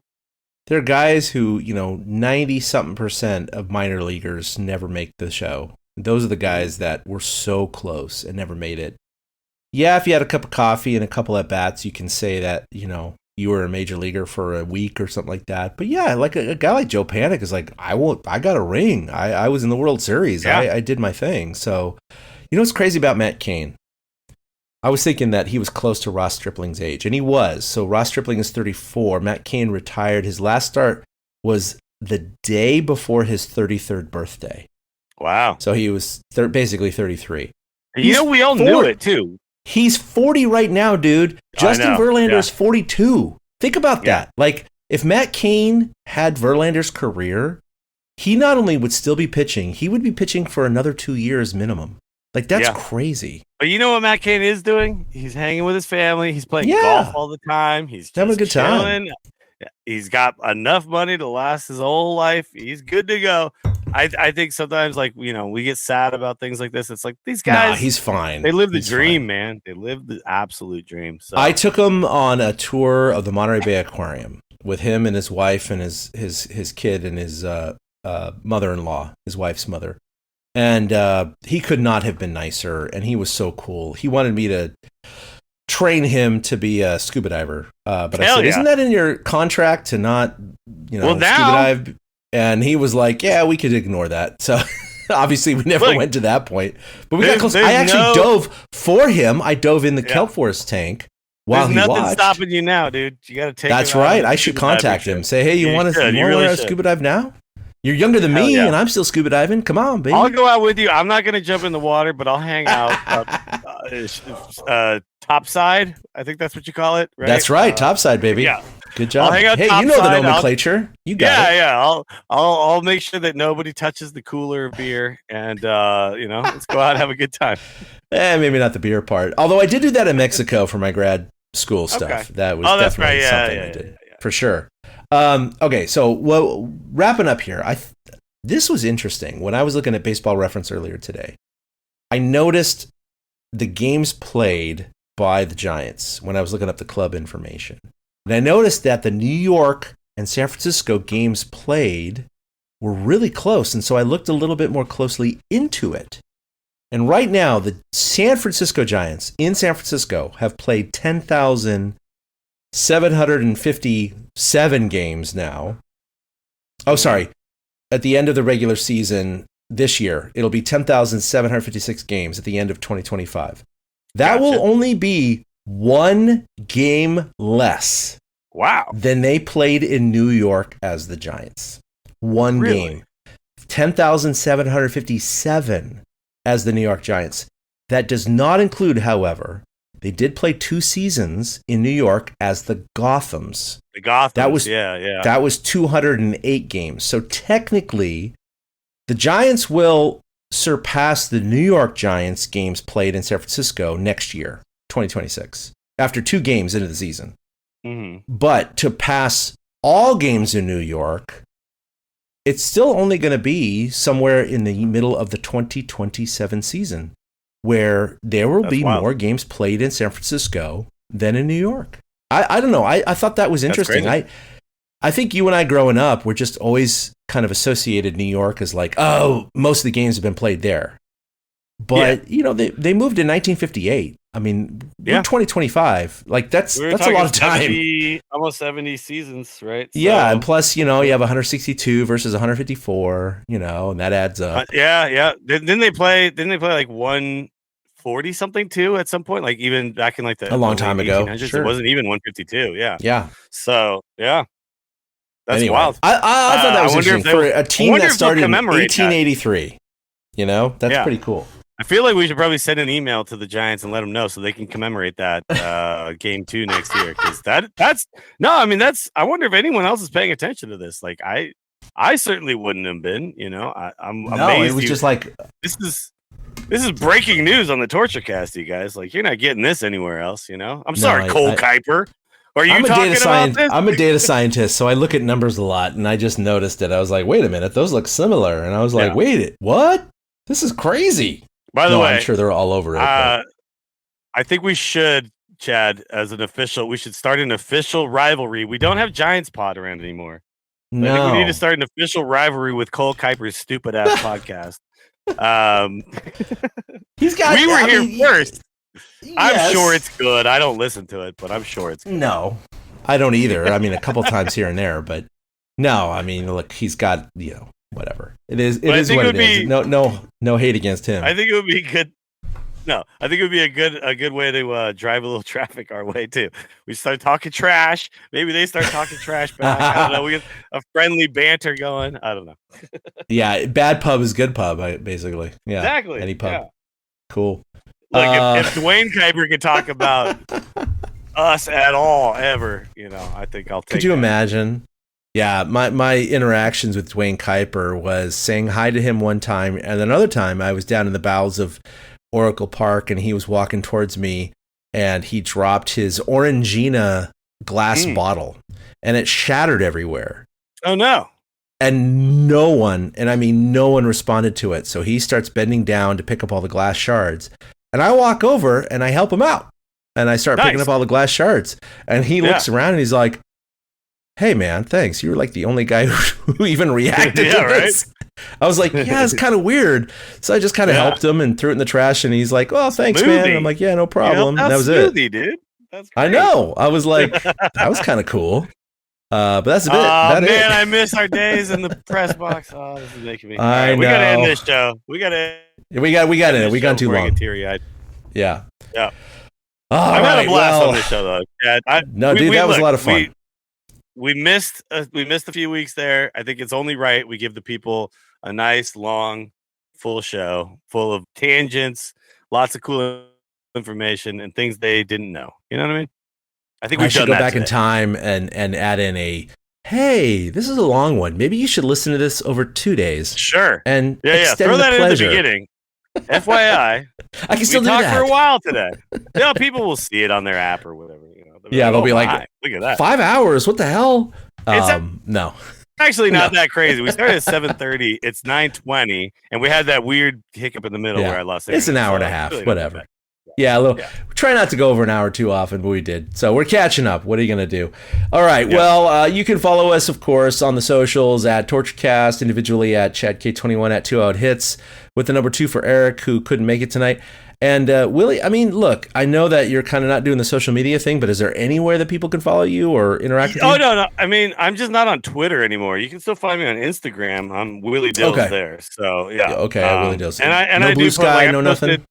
are guys who, 90-something% of minor leaguers never make the show. Those are the guys that were so close and never made it. Yeah, if you had a cup of coffee and a couple at bats, you can say that, you were a major leaguer for a week or something like that. But yeah, a guy like Joe Panic is I got a ring. I was in the World Series. Yeah. I did my thing. So, what's crazy about Matt Cain? I was thinking that he was close to Ross Stripling's age, and he was. So Ross Stripling is 34. Matt Cain retired. His last start was the day before his 33rd birthday. Wow. So he was basically 33. We all knew it, too. He's 40 right now, dude. Justin Verlander is 42. Think about that. If Matt Cain had Verlander's career, he not only would still be pitching, he would be pitching for another 2 years minimum. That's crazy. But you know what Matt Cain is doing? He's hanging with his family. He's playing golf all the time. He's having a good time. He's got enough money to last his whole life. He's good to go. I think sometimes, like, we get sad about things like this. It's like these guys. Nah, he's fine. They live the He's dream, fine. man. They live the absolute dream. So I took him on a tour of the Monterey Bay Aquarium with him and his wife and his kid and his mother-in-law, his wife's mother. And he could not have been nicer, and he was so cool. He wanted me to train him to be a scuba diver. But I said, isn't that in your contract to not, scuba dive? And he was like, yeah, we could ignore that. So obviously we never went to that point. But we got close. I actually dove for him. I dove in the kelp forest tank while he watched. There's nothing stopping you now, dude. You got to take That's right. I should contact him. Say, hey, you want to learn how to scuba dive now? You're younger than me, and I'm still scuba diving. Come on, baby. I'll go out with you. I'm not going to jump in the water, but I'll hang out topside. I think that's what you call it, right? That's right, topside, baby. Yeah. Good job. Hey, you know the nomenclature. You got it. Yeah. I'll make sure that nobody touches the cooler of beer, and let's go out and have a good time. Maybe not the beer part. Although I did do that in Mexico for my grad school stuff. Okay. That was definitely something I did for sure. Okay, so wrapping up here, this was interesting. When I was looking at Baseball Reference earlier today, I noticed the games played by the Giants when I was looking up the club information. And I noticed that the New York and San Francisco games played were really close. And so I looked a little bit more closely into it. And right now, the San Francisco Giants in San Francisco have played 10,757 games now. Oh, sorry. At the end of the regular season this year, it'll be 10,756 games at the end of 2025. That will only be one game less than they played in New York as the Giants. One game. 10,757 as the New York Giants. That does not include, however, they did play 2 seasons in New York as the Gothams. The Gothams, That was 208 games. So technically, the Giants will surpass the New York Giants games played in San Francisco next year, 2026, after 2 games into the season. Mm-hmm. But to pass all games in New York, it's still only going to be somewhere in the middle of the 2027 season, where there will be more games played in San Francisco than in New York. I don't know. I thought that was interesting. I think you and I growing up, we're just always kind of associated New York as like, oh, most of the games have been played there. But, they moved in 1958. I mean, we're 2025. Like, that's a lot of time. Almost 70 seasons, right? So, yeah, and plus, you have 162 versus 154, and that adds up. Yeah. Didn't they play like 140 something too at some point? Like even back in like a long time ago. Sure. It wasn't even 152. Yeah. Yeah. So, yeah. That's wild. I thought that was interesting for a team that started in 1883. That's pretty cool. I feel like we should probably send an email to the Giants and let them know so they can commemorate that game 2 next year. Because I wonder if anyone else is paying attention to this. Like I certainly wouldn't have been. I'm amazed. It was just like this is breaking news on the Torture Cast, you guys. Like you're not getting this anywhere else. I'm sorry, Cole Kuiper. Are you talking about this? I'm a data scientist, so I look at numbers a lot, and I just noticed it. I was like, wait a minute, those look similar. And I was like, wait, what? This is crazy. By the way, I'm sure they're all over it. I think we should, Chad, we should start an official rivalry. We don't have Giants pod around anymore. No. I think we need to start an official rivalry with Cole Kuiper's stupid ass podcast. We were here first. Yes. I'm sure it's good. I don't listen to it, but I'm sure it's good. No, I don't either. I mean, a couple times here and there, but no. I mean, look, he's got whatever. It is what it is. No hate against him. I think it would be good. No, I think it would be a good way to drive a little traffic our way too. We start talking trash. Maybe they start talking trash back. I don't know. We get a friendly banter going. I don't know. Yeah, bad pub is good pub, basically. Yeah, exactly. Any pub. Yeah. Cool. Like if Dwayne Kuiper could talk about us at all ever, I think I'll take. Could you imagine? Yeah, my interactions with Dwayne Kuiper was saying hi to him one time, and another time I was down in the bowels of Oracle Park, and he was walking towards me, and he dropped his Orangina glass bottle, and it shattered everywhere. Oh no! And no one, and I mean no one, responded to it. So he starts bending down to pick up all the glass shards. And I walk over and I help him out. And I start picking up all the glass shards. And he looks around and he's like, hey, man, thanks. You were like the only guy who even reacted to this. Right? I was like, yeah, it's kind of weird. So I just kind of helped him and threw it in the trash. And he's like, oh, thanks, man. And I'm like, yeah, no problem. And that was it. Dude. That's great. I know. I was like, that was kind of cool. But that's a bit. Oh, man, I miss our days in the press box. Oh, this is making me. I know. We got to end this show. We got to end. We got too long. Teary-eyed. Yeah. I've had a blast on this show, though. Yeah, that was a lot of fun. We missed a few weeks there. I think it's only right we give the people a nice, long, full show full of tangents, lots of cool information, and things they didn't know. You know what I mean? I think we should go back in time and add in a, hey, this is a long one. Maybe you should listen to this over 2 days. Sure. And throw that in the beginning. FYI, I can still do that. We talked for a while today. People will see it on their app or whatever. They'll be like, look at that. 5 hours. What the hell? No. Actually, not that crazy. We started at 7:30. It's 9:20, and we had that weird hiccup in the middle where I lost it. It's an hour and a half. Really whatever. Yeah, a little. Yeah. We try not to go over an hour too often, but we did. So we're catching up. What are you going to do? All right. Yeah. Well, you can follow us, of course, on the socials at TortureCast, individually at ChadK21 at 2 Out Hits, with the number 2 for Eric, who couldn't make it tonight. And Willie, I mean, look, I know that you're kind of not doing the social media thing, but is there anywhere that people can follow you or interact with you? Oh, no. I mean, I'm just not on Twitter anymore. You can still find me on Instagram. I'm Willie Dills there. So, yeah. Okay, Willie Dills. And I Blue do Sky, put, no nothing?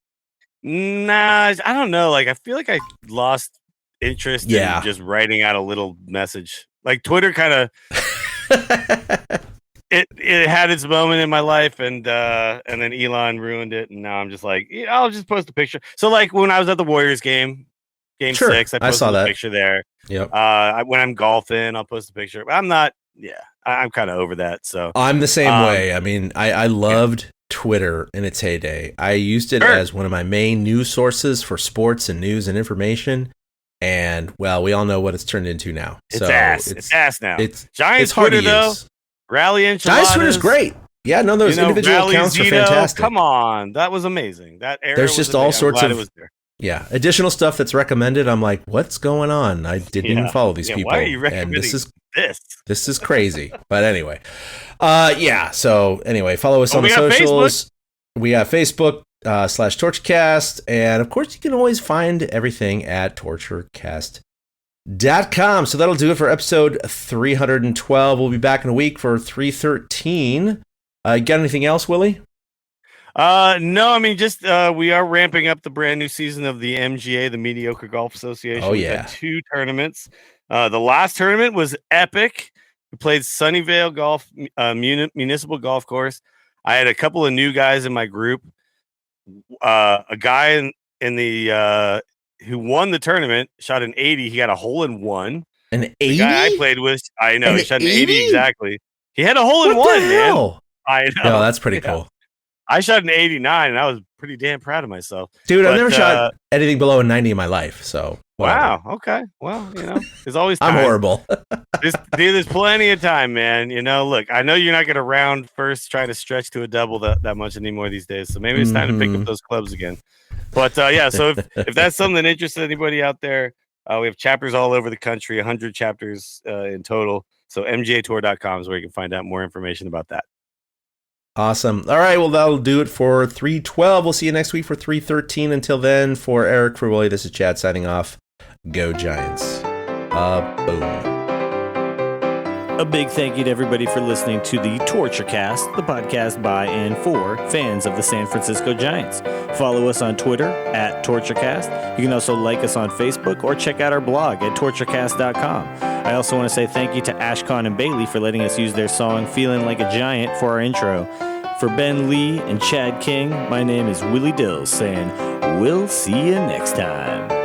Nah, I don't know. Like, I feel like I lost interest in just writing out a little message. Like, Twitter kind of... It had its moment in my life, and then Elon ruined it, and now I'm just like, I'll just post a picture. So like when I was at the Warriors game 6, I posted a picture there. Yep. When I'm golfing, I'll post a picture. But I'm not. Yeah, I'm kind of over that. So I'm the same way. I mean, I loved Twitter in its heyday. I used it as one of my main news sources for sports and news and information. And well, we all know what it's turned into now. It's ass. It's ass now. It's Giants Twitter though. Rally enchiladas. Giants Twitter's great. Yeah, no, those individual accounts are fantastic. Come on, that was amazing. That era. There's just all sorts of additional stuff that's recommended. I'm like, what's going on? I didn't even follow these people. Why are you recommending this? This is crazy. But anyway, So anyway, follow us on the socials. Facebook. We have Facebook /TortureCast, and of course, you can always find everything at TortureCast.com. So that'll do it for episode 312. We'll be back in a week for 313. Got anything else, Willie? No, I mean, just we are ramping up the brand new season of the MGA, the Mediocre Golf Association. Oh, yeah. We've had 2 tournaments. The last tournament was epic. We played Sunnyvale Golf, Municipal Golf Course. I had a couple of new guys in my group. A guy in the who won the tournament shot an 80. He got a hole in one. An 80? The guy I played with, I know, he shot an 80 exactly. He had a hole in one, man. I know. No, that's pretty cool. I shot an 89, and I was pretty damn proud of myself. Dude, I've never shot anything below a 90 in my life, so. Wow. Okay. Well, there's always time. I'm horrible. There's plenty of time, man. Look, I know you're not going to round first trying to stretch to a double that much anymore these days, so maybe it's time to pick up those clubs again. But, so if that's something that interests anybody out there, we have chapters all over the country, 100 chapters in total. So mjatour.com is where you can find out more information about that. Awesome. All right. Well, that'll do it for 312. We'll see you next week for 313. Until then, for Eric, for Willie, this is Chad signing off. Go Giants. Boom. A big thank you to everybody for listening to the TortureCast, the podcast by and for fans of the San Francisco Giants. Follow us on Twitter at TortureCast. You can also like us on Facebook or check out our blog at torturecast.com. I also want to say thank you to Ashcon and Bailey for letting us use their song Feeling Like a Giant for our intro. For Ben Lee and Chad King, my name is Willie Dills saying, we'll see you next time.